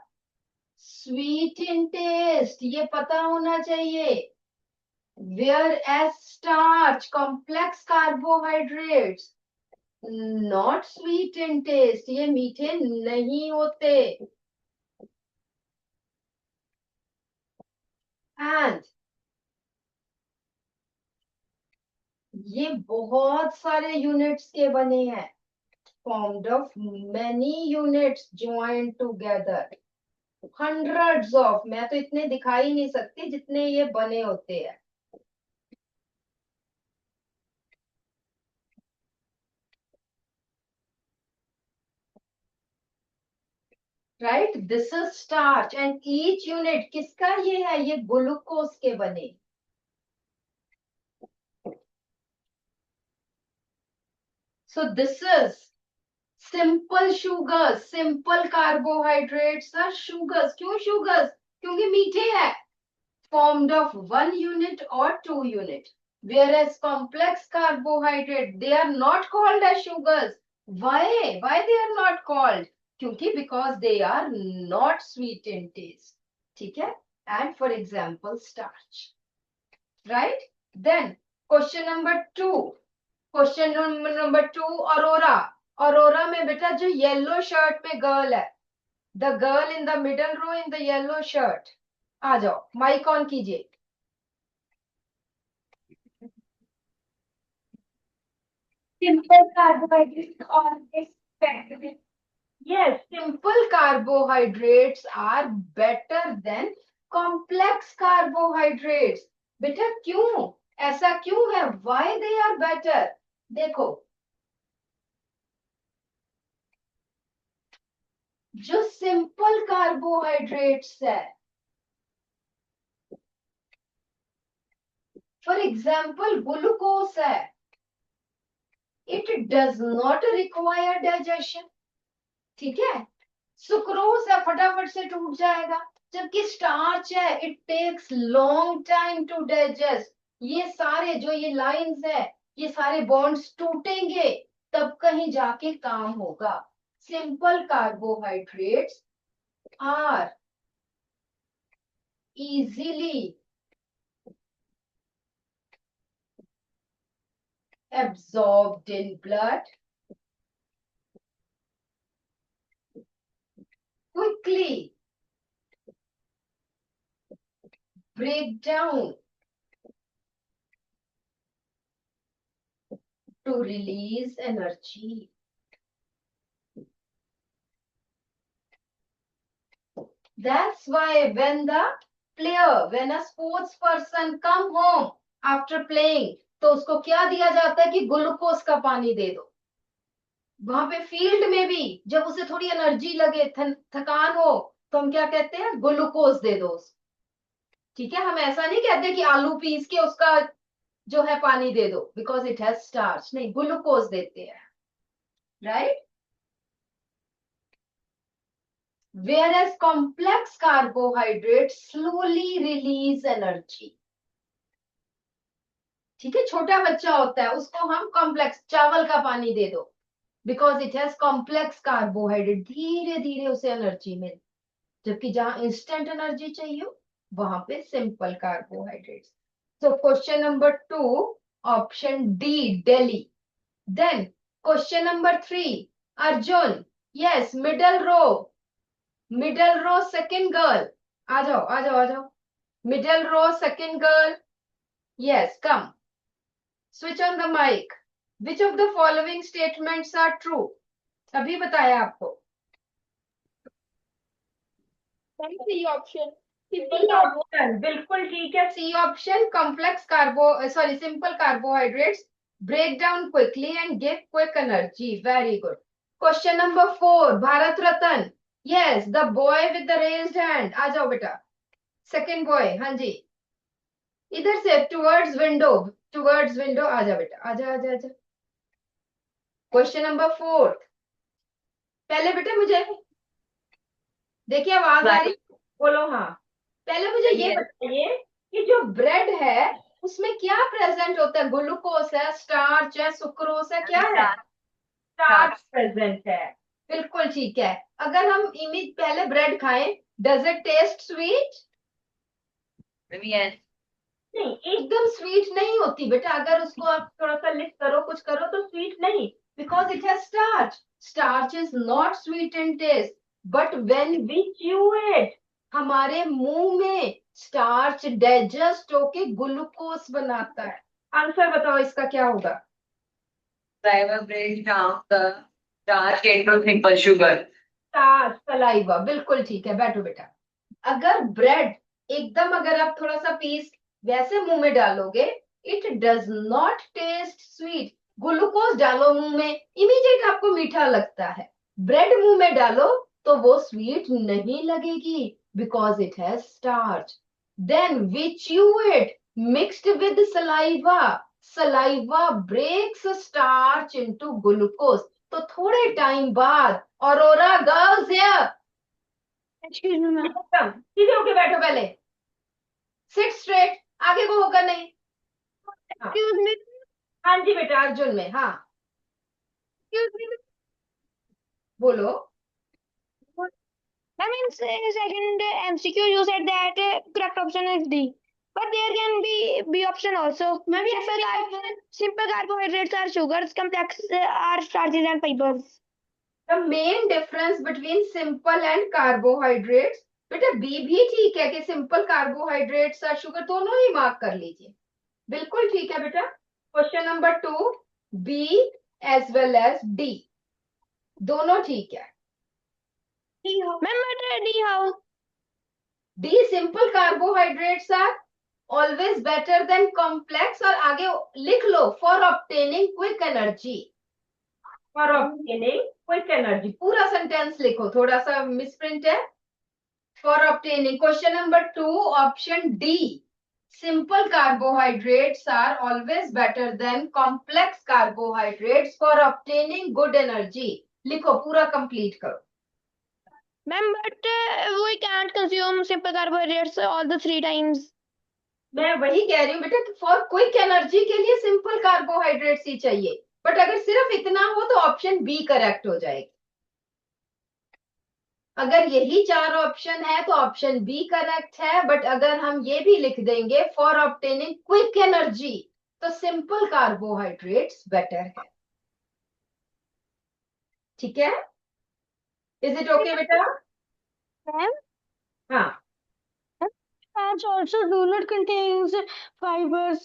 sweet in taste ये पता होना चाहिए whereas starch complex carbohydrates not sweet in taste ये मीठे नहीं होते and ये बहुत सारे यूनिट्स के बने हैं formed of many units joined together hundreds of मैं तो इतने दिखा ही नहीं सकती जितने ये बने होते हैं right this is starch and each unit किसका ये है ये ग्लूकोज के बने so this is simple sugars simple carbohydrates are sugars क्यों sugars क्योंकि मीठे है formed of one unit or two unit whereas complex carbohydrate they are not called as sugars why they are not called क्योंकि because they are not sweet in taste ठीक है and for example starch right then question number 2 question number 2 Arora में बेटा जो yellow shirt में girl है the girl in the middle row in the yellow shirt आ जाओ माइक ऑन कीजिए Simple carbohydrates are better. yes simple carbohydrates are better than complex carbohydrates बेटा क्यों ऐसा क्यों है why they are better देखो जो सिंपल कार्बोहाइड्रेट्स है फॉर एग्जाम्पल ग्लूकोज है it does not require digestion ठीक है सुक्रोज है फटाफट से टूट जाएगा जबकि स्टार्च है it takes long time to digest ये सारे जो ये लाइंस है ये सारे बॉन्ड्स टूटेंगे तब कहीं जाके काम होगा simple carbohydrates are easily absorbed in blood quickly break down to release energy. That's why when a sports person come home after playing, तो उसको क्या दिया जाता है कि ग्लूकोज का पानी दे दो. वहां पे फील्ड में भी जब उसे थोड़ी एनर्जी लगे, थकान हो, तो हम क्या कहते हैं, ग्लूकोज दे दो उसको. ठीक है, हम ऐसा नहीं कहते कि आलू पीस के उसका जो है पानी दे दो, बिकॉज इट हैज स्टार्च. नहीं, ग्लूकोज देते हैं, right. Whereas complex carbohydrates slowly release energy. ठीक है, छोटा बच्चा होता है, उसको हम कॉम्प्लेक्स चावल का पानी दे दो, because it has complex carbohydrate, धीरे धीरे उसे एनर्जी मिले. जबकि जहां इंस्टेंट एनर्जी चाहिए वहां पे simple carbohydrates. So question number 2, option D, Delhi. Then question number 3, Arjun. Yes, middle row, second girl. आ जाओ. Middle row, second girl. Yes, come. Switch on the mic. Which of the following statements are true? अभी बताया आपको. C option. बिल्कुल ठीक है. C option, complex simple carbohydrates break down quickly and give quick energy. Very good. Question number 4, Bharat Ratan. Yes, the boy with the raised hand. आ जाओ बेटा. Second boy. हाँ जी, इधर से towards window आ जा बेटा, आजा. Question number 4. पहले बेटा मुझे देखिए आवाज आ रही, बोलो हाँ. पहले मुझे ये बताइए कि जो ब्रेड है उसमें क्या प्रेजेंट होता है? ग्लूकोज है, स्टार्च है, सुक्रोज है, क्या है? स्टार्च प्रेजेंट है. बिल्कुल ठीक है. अगर हम इमेज पहले ब्रेड खाएं, डज इट टेस्ट स्वीट? नहीं, एकदम स्वीट नहीं होती बेटा. अगर उसको आप थोड़ा सा लिफ्ट करो, कुछ करो, तो स्वीट नहीं, because it has starch. Starch is not sweet in taste, but when we chew it, हमारे मुंह में स्टार्च डाइजेस्ट होके ग्लूकोज बनाता है. आंसर बताओ इसका क्या होगा? Saliva breaks down the starch into simple sugar. Starch, saliva. बिल्कुल ठीक है. बैठो बेटा. अगर ब्रेड एकदम, अगर आप थोड़ा सा पीस वैसे मुंह में डालोगे, it does not test sweet. Glucose डालो मुंह में, इमीडिएट आपको मीठा लगता है. ब्रेड मुंह में डालो तो वो स्वीट नहीं लगेगी, because it has starch. Then we chew it mixed with saliva breaks starch into glucose. तो थोड़े टाइम बाद, Aurora girls here, Excuse me, ma'am. सीधे होके बैठो. पहले सिट स्ट्रेट, आगे को होकर नहीं. Excuse me. हाँ जी बेटा, अर्जुन में. हाँ Excuse me. बोलो. That means second MCQ you said that correct option is D. But there can be B option also. Maybe simple carbohydrates are sugars, complex are starches and fibers. The main difference between simple and carbohydrates, बेटा B भी ठीक है कि simple carbohydrates और sugar, दोनों ही mark कर लीजिए. बिल्कुल ठीक है बेटा. Question number 2, B as well as D, दोनों ठीक है. Remember D how? D, simple carbohydrates are always better than complex. और आगे लिख लो, for obtaining quick energy. For obtaining quick energy, पूरा सेंटेंस लिखो, थोड़ा सा मिसप्रिंट है. For obtaining. Question number 2, option D, simple carbohydrates are always better than complex carbohydrates for obtaining good energy. लिखो, पूरा कंप्लीट करो. Ma'am, but we can't consume simple carbohydrates all the 3 times. मैं वही कह रही हूँ बेटा, फॉर क्विक एनर्जी के लिए सिंपल कार्बोहाइड्रेट्स ही चाहिए. बट अगर सिर्फ इतना हो तो ऑप्शन बी करेक्ट हो जाएगी. अगर यही 4 ऑप्शन है तो ऑप्शन बी करेक्ट है. बट अगर हम ये भी लिख देंगे फॉर ऑब्टेनिंग क्विक एनर्जी, तो सिंपल कार्बोहाइड्रेट्स बेटर है. ठीक है? इज इट ओके बेटा? Ma'am, हाँ, fats also do not contains fibers.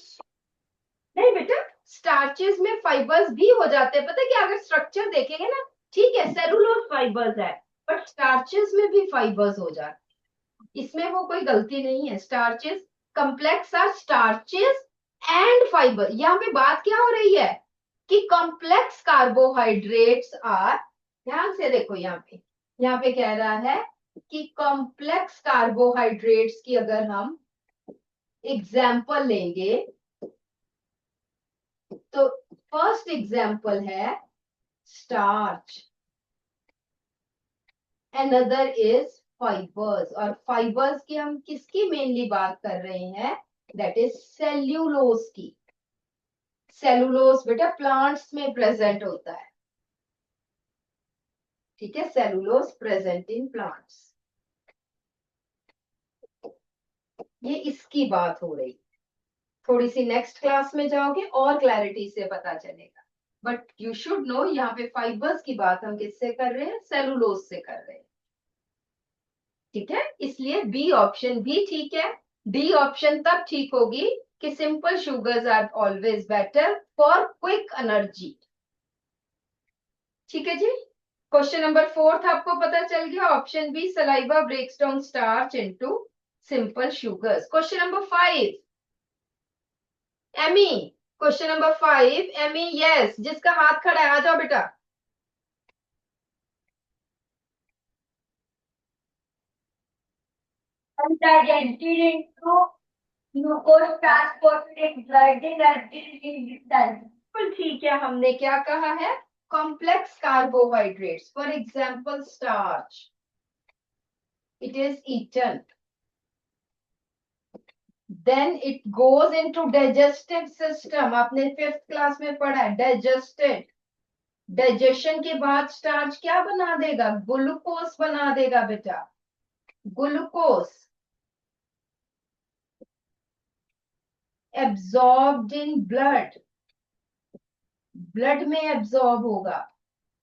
नहीं बेटा, स्टार्चेस में फाइबर्स भी हो जाते हैं, पता है क्या, अगर स्ट्रक्चर देखेंगे ना, ठीक है सेलुलोज फाइबर्स है, बट स्टार्चेस में भी फाइबर्स हो जाते हैं, इसमें वो कोई गलती नहीं है। Starches complex are starches and fibre. यहाँ पे बात क्या हो रही है कि कॉम्प्लेक्स कार्बोहाइड्रेट्स आर, ध्यान से देखो यहाँ पे कह रहा है कि कॉम्प्लेक्स कार्बोहाइड्रेट्स की अगर हम एग्जाम्पल लेंगे तो फर्स्ट एग्जाम्पल है स्टार्च, अनदर इज फाइबर्स, और फाइबर्स की हम किसकी मेनली बात कर रहे हैं, दैट इज सेल्यूलोज की। सेलुलोज बेटा प्लांट्स में प्रेजेंट होता है, ठीक है, सेलुलोज प्रेजेंट इन प्लांट्स, ये इसकी बात हो रही। थोड़ी सी नेक्स्ट क्लास में जाओगे और क्लैरिटी से पता चलेगा, बट यू शुड नो यहाँ पे फाइबर्स की बात हम किससे कर रहे हैं, सेलुलोज से कर रहे हैं, ठीक है, इसलिए बी ऑप्शन भी ठीक है। डी ऑप्शन तब ठीक होगी कि simple sugars are always better for quick energy, ठीक है जी। क्वेश्चन नंबर 4 आपको पता चल गया, option B saliva breaks down starch into simple sugars. Question number 5 Amy, question number 5 Amy, yes, जिसका हाथ खड़ा है आ जाओ बेटा। Undigested into glucose transported blood energy done. बिल्कुल ठीक है, हमने क्या कहा है, complex carbohydrates, for example starch, it is eaten, then it goes into digestive system, आपने 5th क्लास में पढ़ा है, डाइजेस्टेड, डाइजेशन के बाद स्टार्च क्या बना देगा, ग्लूकोज बना देगा बेटा, glucose absorbed in blood, blood में एब्जॉर्ब होगा,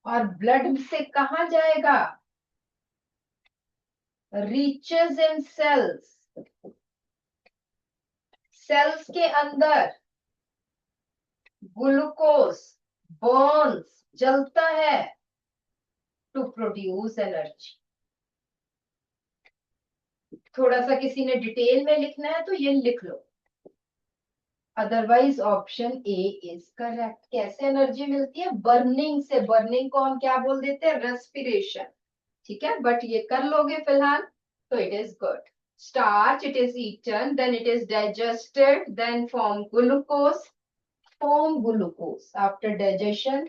और ब्लड से कहां जाएगा, रीचेस इन सेल्स, सेल्स के अंदर ग्लूकोज बर्न्स, जलता है टू प्रोड्यूस एनर्जी। थोड़ा सा किसी ने डिटेल में लिखना है तो ये लिख लो, otherwise option A is correct. कैसे एनर्जी मिलती है, बर्निंग से, बर्निंग को हम क्या बोल देते हैं, रेस्पिरेशन, ठीक है, बट ये कर लोगे फिलहाल तो it is good. Starch, it is eaten, then it is digested, then form glucose after digestion,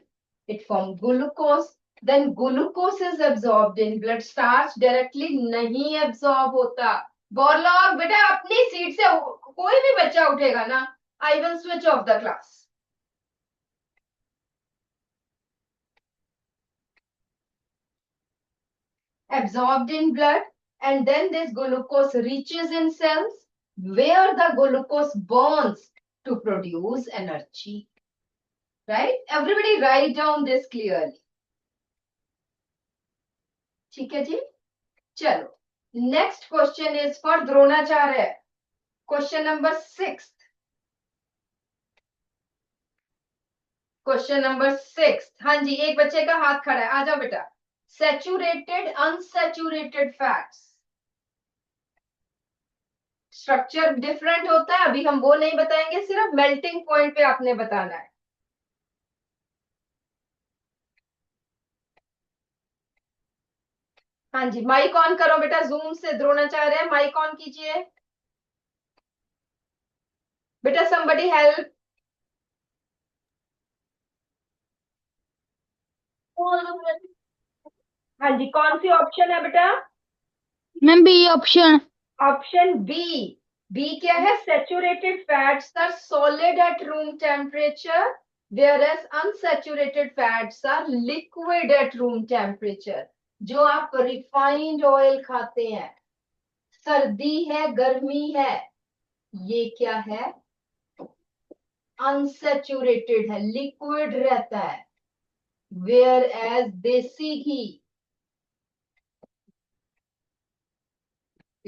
it form glucose, then glucose is absorbed in blood, starch directly नहीं absorb होता। बोरलॉग बेटा अपनी सीट से कोई भी बच्चा उठेगा ना, I will switch off the class. Absorbed in blood, and then this glucose reaches in cells where the glucose burns to produce energy, right? Everybody write down this clearly, ठीक है जी। चलो next question is for Dronacharya, question number 6, question number 6, हाँ जी, एक बच्चे का हाथ खड़ा है, आ जाओ बेटा। Saturated unsaturated fats, structure different होता है, अभी हम वो नहीं बताएंगे, सिर्फ मेल्टिंग पॉइंट पे आपने बताना है। हाँ जी, माइक ऑन करो बेटा, जूम से द्रोणाचार्य माइक ऑन कीजिए बेटा, somebody help। हाँ जी, कौन सी ऑप्शन है बेटा, ma'am B option. Option B. B क्या है, saturated fats are solid at room temperature whereas unsaturated fats are liquid at room temperature। जो आप रिफाइंड ऑयल खाते हैं, सर्दी है गर्मी है, ये क्या है, अनसैचुरेटेड है, लिक्विड रहता है, वेयर एज देसी घी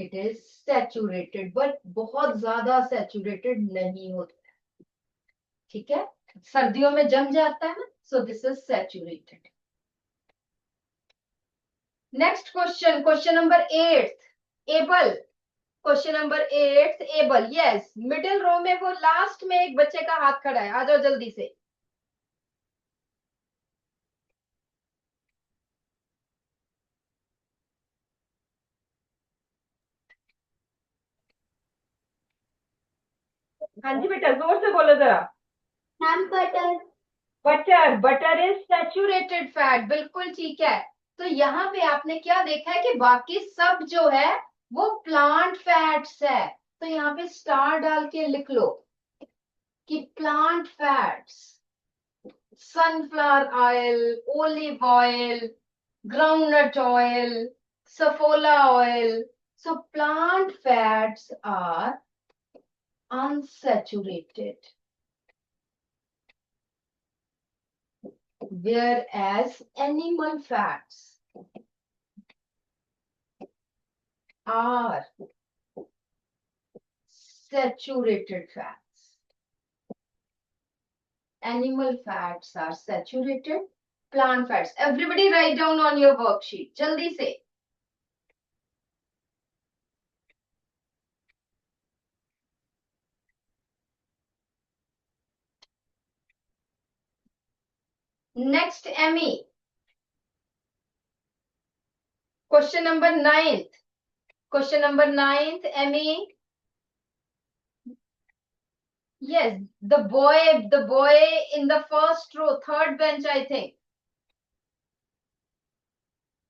इट इज सैचुरेटेड, बट बहुत ज्यादा सैचुरेटेड नहीं होता है, ठीक है, सर्दियों में जम जाता है ना, so this is saturated. Next question, question number 8, Able. Question number 8, Able, yes, middle row में वो लास्ट में एक बच्चे का हाथ खड़ा है, आ जाओ जल्दी से। हाँ जी बेटा, जोर से बोलो जरा। Ma'am butter. Butter, butter is saturated fat, बिल्कुल ठीक है। तो यहाँ पे आपने क्या देखा है कि बाकी सब जो है वो प्लांट फैट्स है, तो यहाँ पे स्टार डाल के लिख लो कि plant fats, sunflower oil, olive oil, groundnut oil, Saffola oil, so plant fats are unsaturated, whereas animal fats are saturated fats. Animal fats are saturated, plant fats. Everybody write down on your worksheet. Jaldi se. Next, Emmy. Question number 9th. Question number 9th, Emmy. Yes, the boy in the first row, third bench, I think.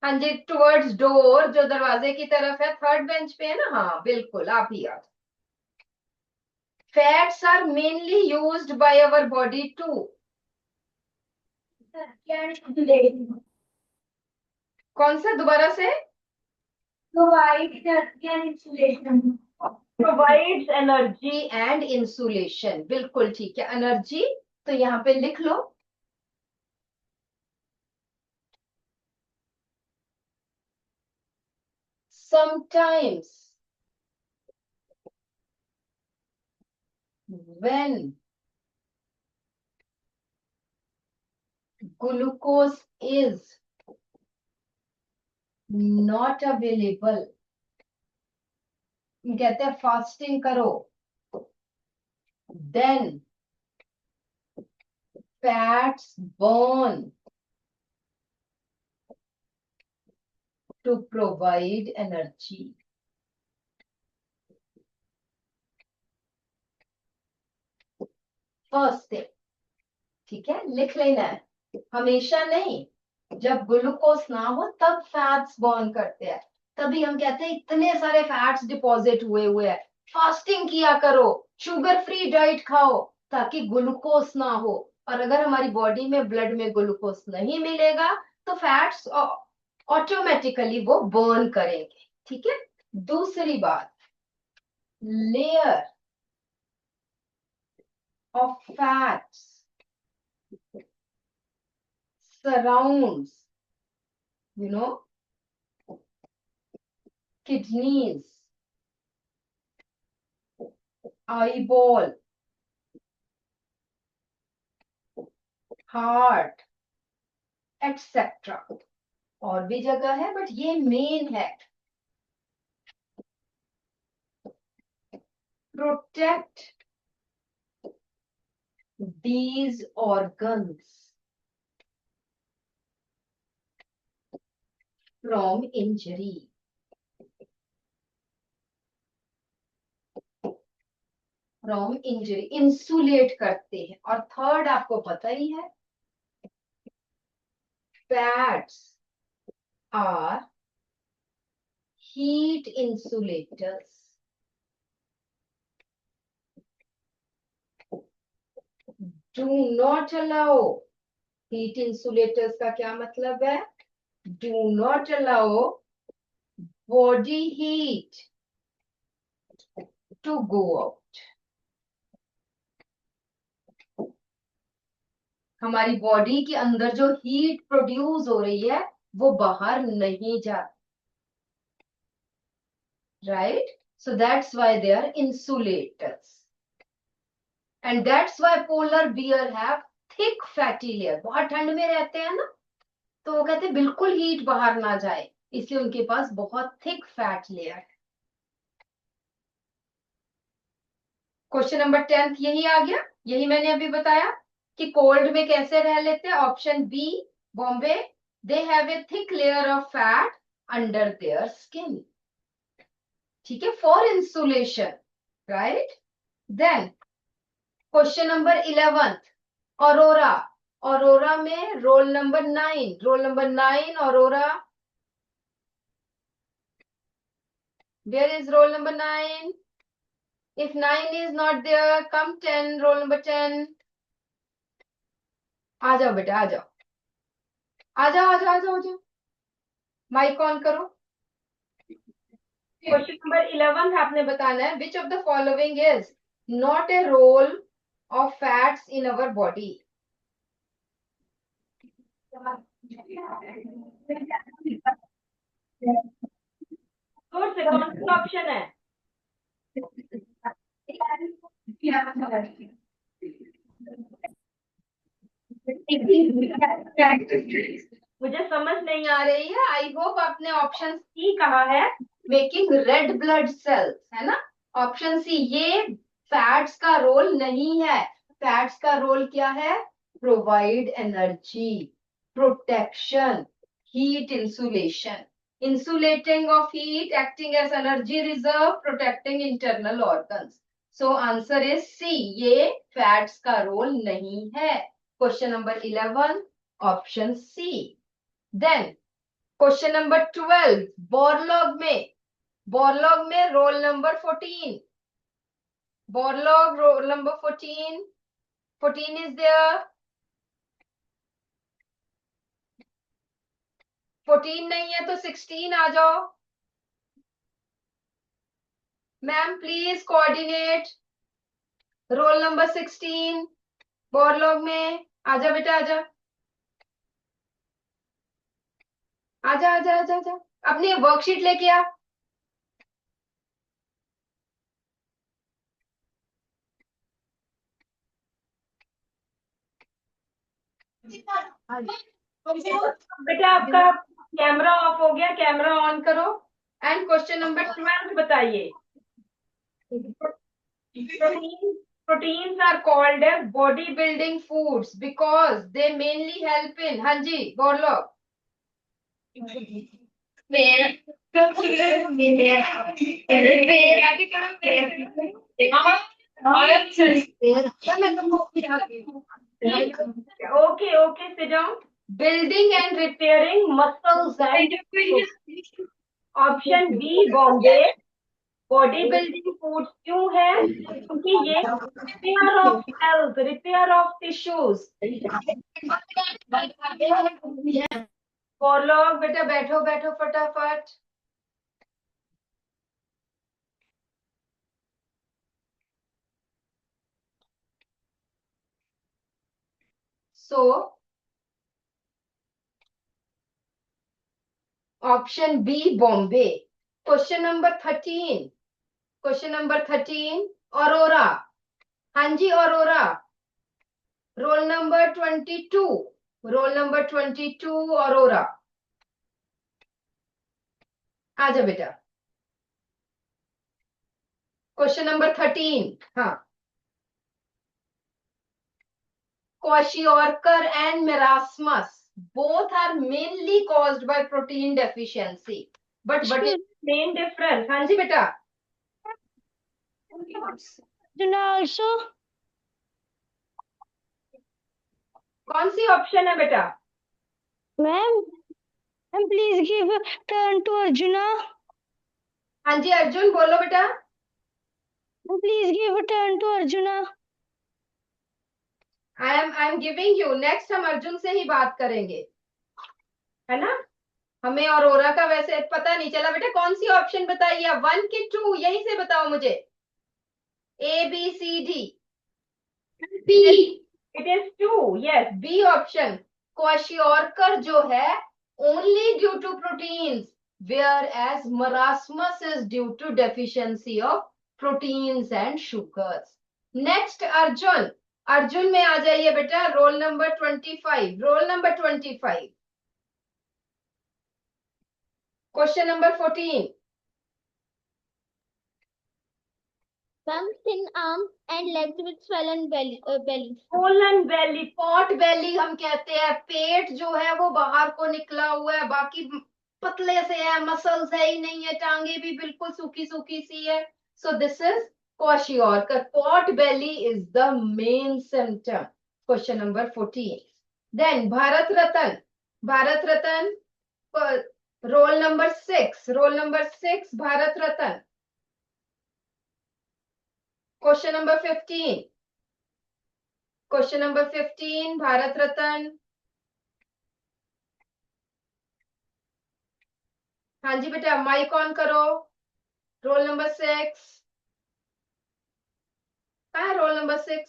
हाँ जी, towards door, जो दरवाजे की तरफ है, third bench पे है ना, हाँ बिल्कुल, आप ही याद। Fats are mainly used by our body to, कौन सा, दोबारा से, प्रोवाइड्स एनर्जी एंड इंसुलेशन, बिल्कुल ठीक है, एनर्जी, तो यहाँ पे लिख लो sometimes when glucose is not available, कहते हैं फास्टिंग करो, then fats burn to provide energy. First thing, ठीक है, लिख लेना है, हमेशा नहीं, जब ग्लूकोज ना हो तब फैट्स बर्न करते हैं, तभी हम कहते हैं इतने सारे फैट्स डिपॉजिट हुए हैं, फास्टिंग किया करो, शुगर फ्री डाइट खाओ ताकि ग्लूकोज ना हो, और अगर हमारी बॉडी में ब्लड में ग्लूकोज नहीं मिलेगा तो फैट्स ऑटोमेटिकली वो बर्न करेंगे, ठीक है। दूसरी बात, layer of fats surrounds, kidneys, eyeball, heart, etc. और भी जगह है बट ये मेन है, protect these organs from injury. From injury, insulate करते हैं, और थर्ड आपको पता ही है, fats are heat insulators, do not allow, heat insulators का क्या मतलब है, do not allow body heat to go out, हमारी बॉडी के अंदर जो हीट प्रोड्यूस हो रही है वो बाहर नहीं जाती, right? So that's why they are insulators. And that's why polar bear have thick fatty layer. बहुत ठंड में रहते हैं ना, तो वो कहते हैं बिल्कुल हीट बाहर ना जाए, इसलिए उनके पास बहुत थिक फैट लेयर है. क्वेश्चन नंबर 10 यही आ गया. यही मैंने अभी बताया कि कोल्ड में कैसे रह लेते हैं. Option B Bombay, they have a thick layer of fat under their skin. ठीक है, for insulation, right. Then question number 11 Aurora. Aurora में roll number 9, roll number 9 Aurora. Where is roll number 9? If 9 is not there, come 10, roll number 10. आ जाओ बेटा, आ जाओ, आ जाओ, आ जाओ, आ जाओ, आ जाओ. माइक ऑन करो. क्वेश्चन नंबर 11 आपने बताना है. Which of the following is not a role of fats in our body? कौन सा ऑप्शन है? मुझे समझ नहीं आ रही है. आई होप आपने ऑप्शन सी कहा है, मेकिंग रेड ब्लड सेल्स, है ना. ऑप्शन सी, ये फैट्स का रोल नहीं है. फैट्स का रोल क्या है? Provide energy, protection, heat insulation. Insulating of heat, acting as energy reserve, protecting internal organs. So answer is C, ये फैट्स का रोल नहीं है. Question number 11 option C. Then question number 12 Borlaug में roll number 14. Borlaug roll number 14. 14 is there. 14 नहीं है तो 16 आ जाओ. Ma'am please coordinate. Roll number 16 Borlaug में. आजा बेटा, आजा, आजा, आजा, आजा, आजा. अपनी वर्कशीट लेके आ. बेटा आपका कैमरा ऑफ हो गया, कैमरा ऑन करो. एंड क्वेश्चन नंबर 12 बताइए. Proteins are called as bodybuilding foods because they mainly help in. हाँ जी, बोलो. Okay, okay, sit down. Building and repairing muscles and option B Bombay. Body building food क्यों है? क्योंकि ये repair of cells, repair of tissues. बोलो बेटा, बैठो बैठो फटाफट. So option B Bombay. Question number 13. Question number 13 Aurora. हाँ जी, Aurora. Roll number 22. Roll number 22 Aurora. आजा बेटा. Question number 13. हाँ. Kwashiorkor and marasmus both are mainly caused by protein deficiency. But what is the main difference? हाँ जी बेटा. also कौन सी option है बेटा? ma'am, please give turn to Arjuna. हाँ जी अर्जुन, बोलो बेटा. Please give turn to Arjuna. I am giving you. Next हम अर्जुन से ही बात करेंगे, है ना. हमें और ओरा का वैसे पता नहीं चला बेटा. कौन सी ऑप्शन बताइए, 1 की 2? यहीं से बताओ मुझे. A B C D. B. It is 2. Yes, B option. Kwashiorkor जो है only due to proteins, whereas marasmus is due to deficiency of proteins and sugars. Next, Arjun. Arjun में आ जाइए बेटा, roll number 25. Roll number 25. Question number 14. Ma'am, thin arms and legs with swollen belly. Swollen belly. Pot बेली हम कहते हैं, पेट जो है वो बाहर को निकला हुआ है, बाकी पतले से है, मसल्स है ही नहीं है, टांगे भी बिल्कुल सूखी सूखी सी है. So this is kwashiorkor. Pot belly is the main symptom. Question number 14. Then Bharat Ratna. Bharat Ratna roll number 6. Roll number 6 Bharat Ratna. Question number 15. Question number 15 Bharat Ratna. हाँ जी बेटा, माइक ऑन करो. Roll number 6. कहाँ है रोल नंबर 6?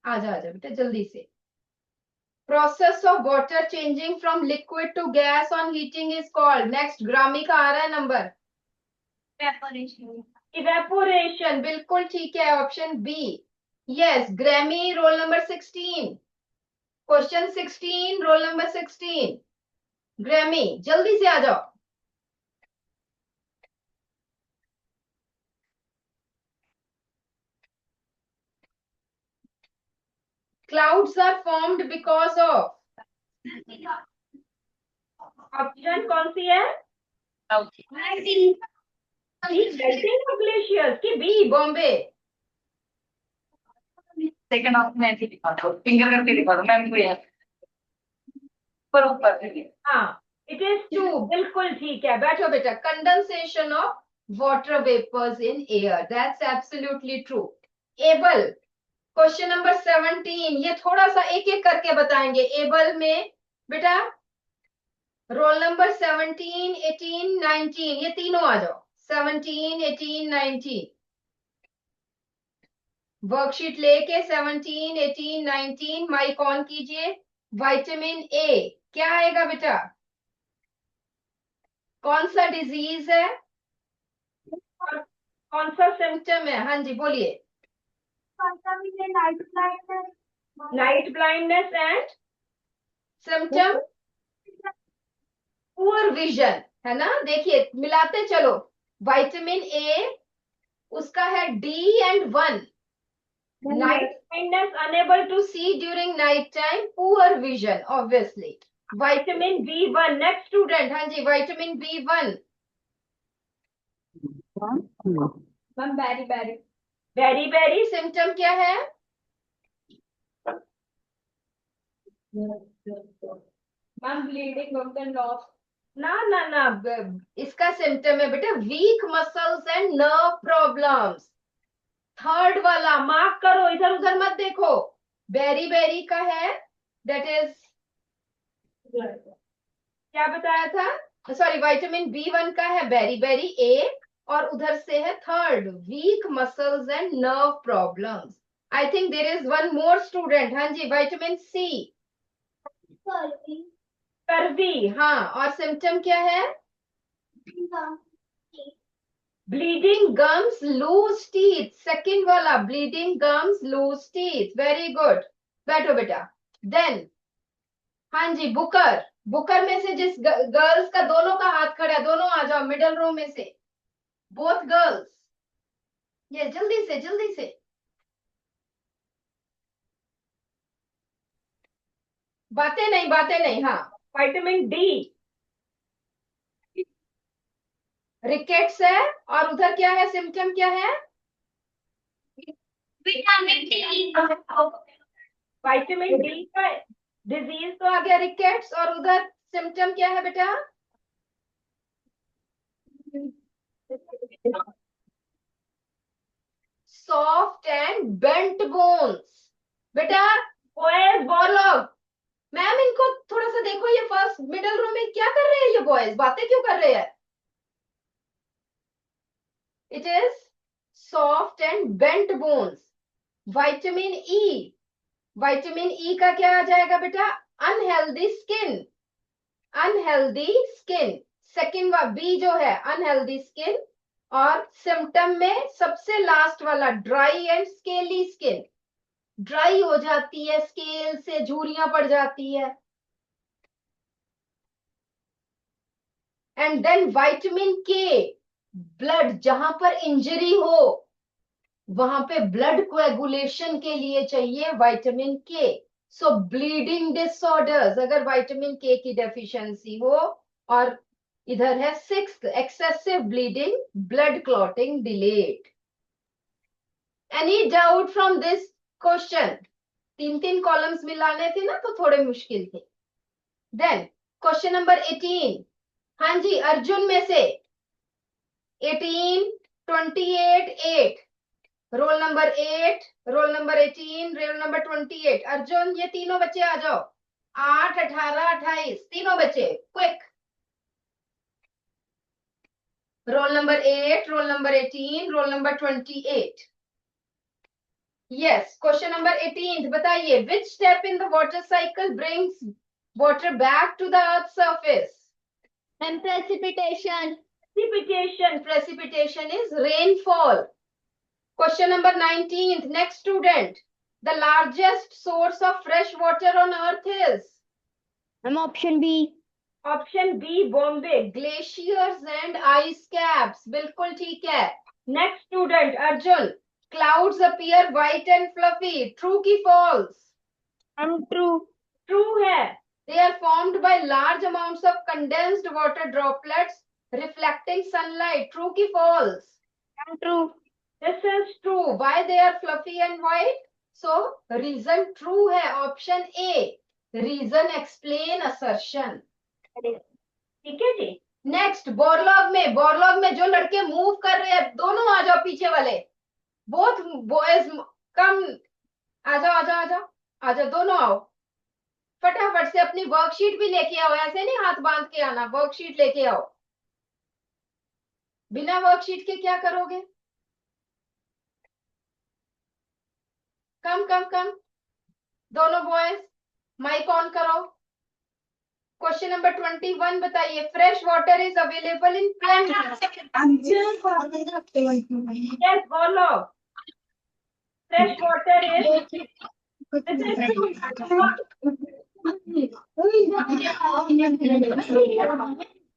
आजा आजा बेटा जल्दी से. Process of water changing from liquid to gas on heating is called. Next ग्रामी का आ रहा है नंबर. इवेपोरेशन. बिल्कुल ठीक है, ऑप्शन बी. यस, ग्रैमी roll number 16. Question 16 roll number 16. ग्रैमी जल्दी से आ जाओ. Clouds are formed because of. Option कौन सी है? मेल्टिंग ऑफ ग्लेशियर्स की बी. बॉम्बे. सेकंड ऑप्शन ऐसे दिखा दो, फिंगर करके दिखा दो मैम को यार. पर ऊपर. हाँ, इट इज 2. बिल्कुल ठीक है, बैठो बेटा. Condensation of water vapours in air. That's absolutely true. Able. Question number 17. ये थोड़ा सा एक एक करके बताएंगे. एबल में बेटा रोल नंबर 17, 18, 19 ये तीनों आ जाओ. 17, 18, 19 वर्कशीट लेके 17, 18, 19 माइक ऑन कीजिए. विटामिन ए क्या आएगा बेटा? कौन सा डिजीज है, कौन सा सिम्टम है? हाँ जी बोलिए. Night blindness and symptom poor vision है ना. देखिए मिलाते चलो. विटामिन ए उसका है D and 1. Night blindness, unable to see during night time, poor vision obviously. Vitamin B1. Next student. हाँ जी vitamin B1. Ma'am berry berry. Berry berry symptom क्या है? Ma'am bleeding of the nose. ना ना ना, इसका सिम्टम है बेटा weak muscles and nerve problems. Third वाला मार्क करो, इधर उधर मत देखो. बेरी बेरी का है, दैट इज क्या बताया था? सॉरी, विटामिन B1 का है बेरी बेरी ए, और उधर से है third weak muscles and nerve problems. I think there is one more student. हाँ जी विटामिन सी. कर्वी. हाँ, और सिम्टम क्या है? Bleeding gums, loose teeth. Second वाला bleeding gums, loose teeth. Very good. बैठो बेटा. देन हाँ जी बुकर. बुकर में से जिस गर्ल्स का दोनों का हाथ खड़ा है, दोनों आ जाओ मिडल रो में से. Both girls. ये जल्दी से जल्दी से. बातें नहीं बातें नहीं. हाँ, विटामिन डी. रिकेट्स है, और उधर क्या है? सिम्टम क्या है? Vitamin D. विटामिन डी का डिजीज तो आ गया रिकेट्स, और उधर सिम्टम क्या है बेटा? Soft and bent bones. बेटा बॉयज बॉलोग. मैम इनको थोड़ा सा देखो, ये फर्स्ट मिडल रो में क्या कर रहे हैं ये बॉयज? बातें क्यों कर रहे हैं? It is soft and bent bones. Vitamin E. Vitamin E का क्या आ जाएगा बेटा? Unhealthy skin. Unhealthy skin, second B जो है अनहेल्दी स्किन, और सिम्टम में सबसे लास्ट वाला dry and scaly skin, dry हो जाती है, स्केल से झुर्रियां पड़ जाती है। एंड देन विटामिन के, ब्लड जहां पर इंजरी हो वहां पे ब्लड कोएगुलेशन के लिए चाहिए विटामिन के। सो ब्लीडिंग डिसऑर्डर्स, अगर विटामिन के की डेफिशिएंसी हो, और इधर है sixth excessive bleeding, blood clotting delayed. Any doubt from this question? तीन तीन कॉलम्स मिलाने थे ना तो थोड़े मुश्किल थे। देन क्वेश्चन नंबर 18, हाँ जी अर्जुन में से 18, 28, 8, roll number 8, roll number 18, roll number 28। Arjun ये तीनों बच्चे आ जाओ, 8, 18, 28, तीनों बच्चे quick. Roll number 8, roll number 18, roll number 28। Yes, question number 18 बताइए, which step in the water cycle brings water back to the earth's surface? And precipitation. Precipitation is rainfall. Question number 19, next student, the largest source of fresh water on earth is? Option B. Option B, Bombay, glaciers and ice caps. बिल्कुल ठीक है। Next student, Arjun, clouds appear white and fluffy. True की false? True. True है। They are formed by large amounts of condensed water droplets reflecting sunlight. True की false? True. This is true. Why they are fluffy and white? So reason true है, option A. Reason explain assertion. ठीक है जी। Next, Borlaug में जो लड़के move कर रहे हैं दोनों आ जाओ, पीछे वाले बोथ बॉयज कम, आ जाओ आ जाओ आ जाओ आ जाओ, दोनों आओ फटाफट से। अपनी वर्कशीट भी लेके आओ, ऐसे नहीं हाथ बांध के आना, वर्कशीट लेके आओ। बिना वर्कशीट के क्या करोगे? कम कम कम, दोनों बॉयज माइक ऑन करो। क्वेश्चन नंबर 21 बताइए, fresh water is available in yes बोलो। फ्रेश वाटर इज,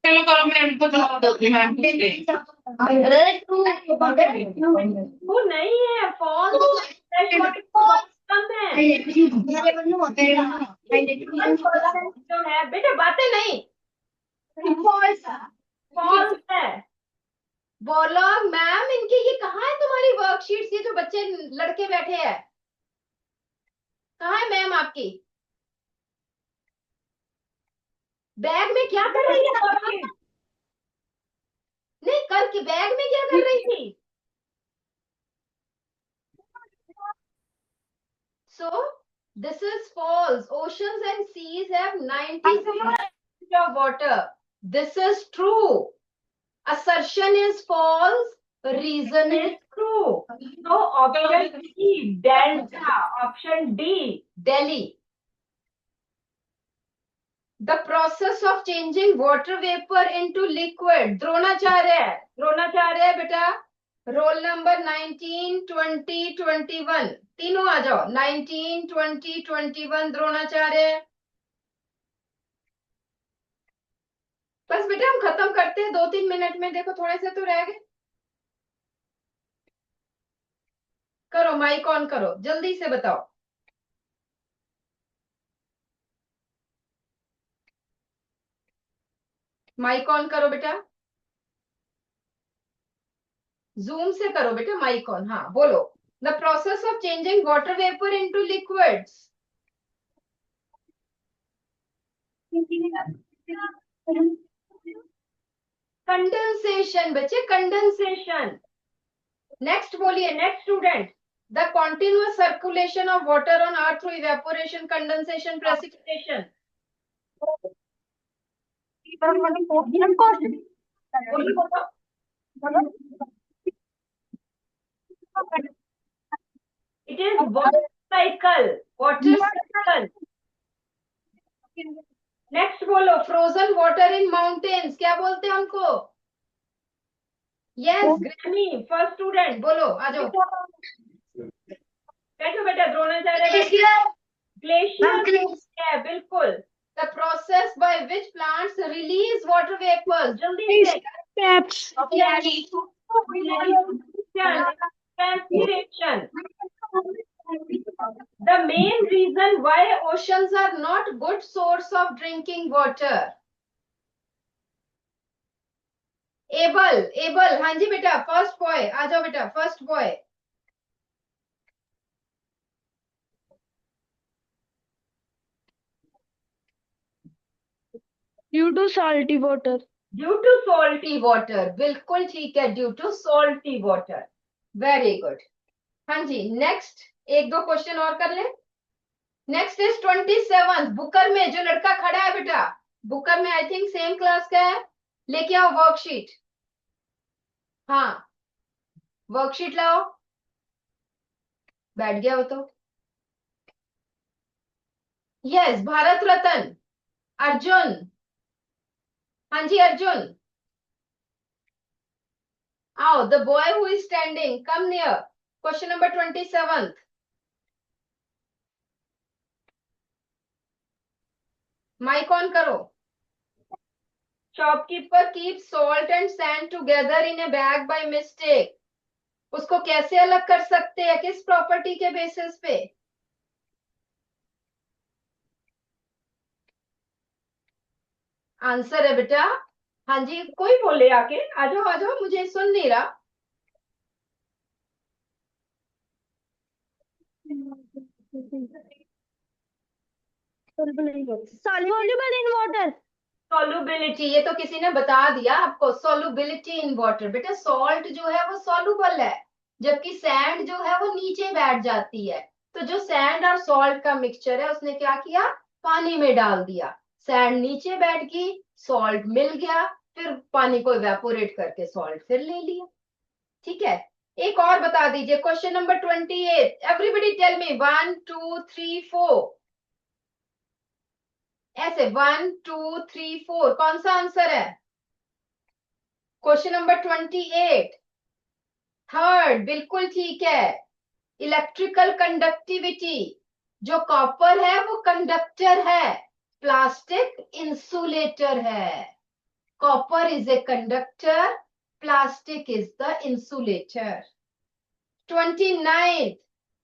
चलो करो, मैं इनको जवाब दूंगी मैम। वो नहीं है, फॉल्स। फ्रेश वाटर कम है जो है बेटा, बातें नहीं, फॉल्स है। बोलो मैम, इनकी ये कहाँ है तुम्हारी वर्कशीट? ये जो बच्चे लड़के बैठे हैं, कहाँ है मैम आपकी? बैग में क्या कर रही है वर्कशीट? नहीं, कल की बैग में क्या कर रही थी? So this is false. Oceans and seas have 90% of water. This is true. Assertion is false. Reason is true. So option D, Delta. Option D, Delhi. The process of changing water vapor into liquid. Dronacharya बेटा, roll number 19, 20, 21, तीनों आ जाओ। 19, 20, 21, द्रोणाचार्य। बस बेटा हम खत्म करते हैं 2-3 minute में, देखो थोड़े से तो रह गए। करो, माइक ऑन करो, जल्दी से बताओ। माइक ऑन करो बेटा, जूम से करो बेटा, माइक ऑन। हाँ बोलो। The process of changing water vapour into liquids. Condensation बच्चे, कंडेंसेशन। नेक्स्ट बोलिए, next student, the continuous circulation of water on earth through evaporation, condensation, precipitation. It is water cycle. Water cycle. Next बोलो, frozen water in mountains क्या बोलते हैं उनको? Yes, granny, first student बोलो, आ जाओ। बैठो बेटा, द्रोणाचार्य। ग्लेशियर है, बिल्कुल। The process by which plants release water vapours, जल्दी से। Steps. Transpiration. The main reason why oceans are not good source of drinking water. Able, हाँ जी बेटा, फर्स्ट बॉय आ जाओ बेटा, first boy. Due to salty water. Due to salty water, बिल्कुल ठीक है, due to salty water, very good. हाँ जी, नेक्स्ट एक दो क्वेश्चन और कर ले। नेक्स्ट इज 27 बुकर में जो लड़का खड़ा है बेटा, बुकर में आई थिंक सेम क्लास का है, लेके आओ वर्कशीट। हाँ, वर्कशीट लाओ। बैठ गया हो तो। यस, भारत रत्न अर्जुन। हाँ जी अर्जुन, आओ। The boy who is standing, come near. Question number 27। Mic on करो। Shopkeeper keep salt and sand together in a bag by mistake. उसको कैसे अलग कर सकते हैं, किस प्रॉपर्टी के बेसिस पे? आंसर है बेटा, हाँ जी, कोई बोले आके, आ जाओ, मुझे सुन नहीं रहा। Soluble in water. सॉल्युबिलिटी, ये तो किसी ने बता दिया आपको, सॉल्युबिलिटी इन वाटर। बेटा सॉल्ट जो है वो सॉल्युबल है, जबकि सैंड जो है वो नीचे बैठ जाती है। तो जो सैंड और सॉल्ट का मिक्सचर है, उसने क्या किया, पानी में डाल दिया, सैंड नीचे बैठ गई, सॉल्ट मिल गया, फिर पानी को इवेपोरेट करके सॉल्ट फिर ले लिया। ठीक है, एक और बता दीजिए, question number 28। Everybody tell me 1 2 3 4, ऐसे 1 2 3 4, कौन सा आंसर है? क्वेश्चन नंबर 28, थर्ड, बिल्कुल ठीक है। इलेक्ट्रिकल कंडक्टिविटी, जो कॉपर है वो कंडक्टर है, प्लास्टिक इंसुलेटर है। Copper is a conductor, plastic is the insulator. 29,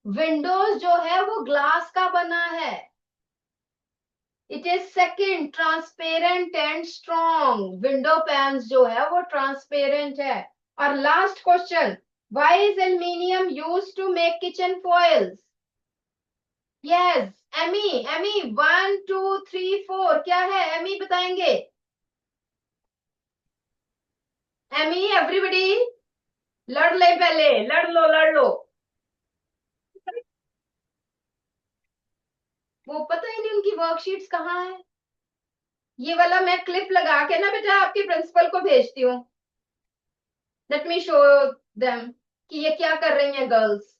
windows जो है वो ग्लास का बना है। It is second, transparent and strong. Window panes जो है वो ट्रांसपेरेंट है। और last question, why is aluminium used to make kitchen foils? Yes, Amy 1 2 3 4, क्या है एमी, बताएंगे? एमी, एवरीबडी लड़ ले, पहले लड़ लो। वो पता ही नहीं उनकी वर्कशीट्स कहाँ है। ये वाला मैं क्लिप लगा के ना बेटा आपके प्रिंसिपल को भेजती हूँ। लेट मी शो देम कि ये क्या कर रही हैं गर्ल्स।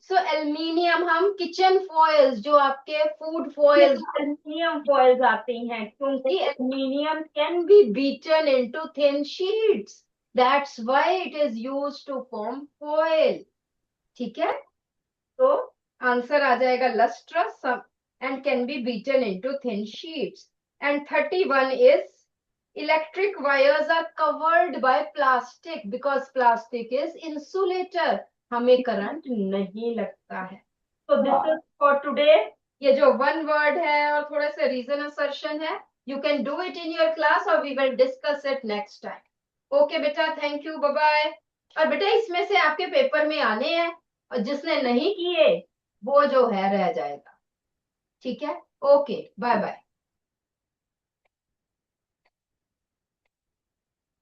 सो एल्यूमिनियम, हम किचन फॉइल्स, जो आपके फूड फॉइल्स, एल्यूमिनियम फॉइल्स आती हैं, क्योंकि aluminium can be beaten into thin sheets, that's why it is used to form foil. ठीक है, तो आंसर आ जाएगा lustrous and can be beaten into thin sheets. And 31 is electric wires are covered by plastic because plastic is insulator, हमें current नहीं लगता है। तो दिस इज फॉर टुडे। ये जो वन वर्ड है और थोड़ा सा रीजन असर्शन है, you can do it in your class और we will discuss it next time. Okay बेटा, थैंक यू, बाय बाय। और बेटा इसमें से आपके पेपर में आने हैं, और जिसने नहीं किए वो जो है रह जाएगा। ठीक है, ओके, बाय बाय।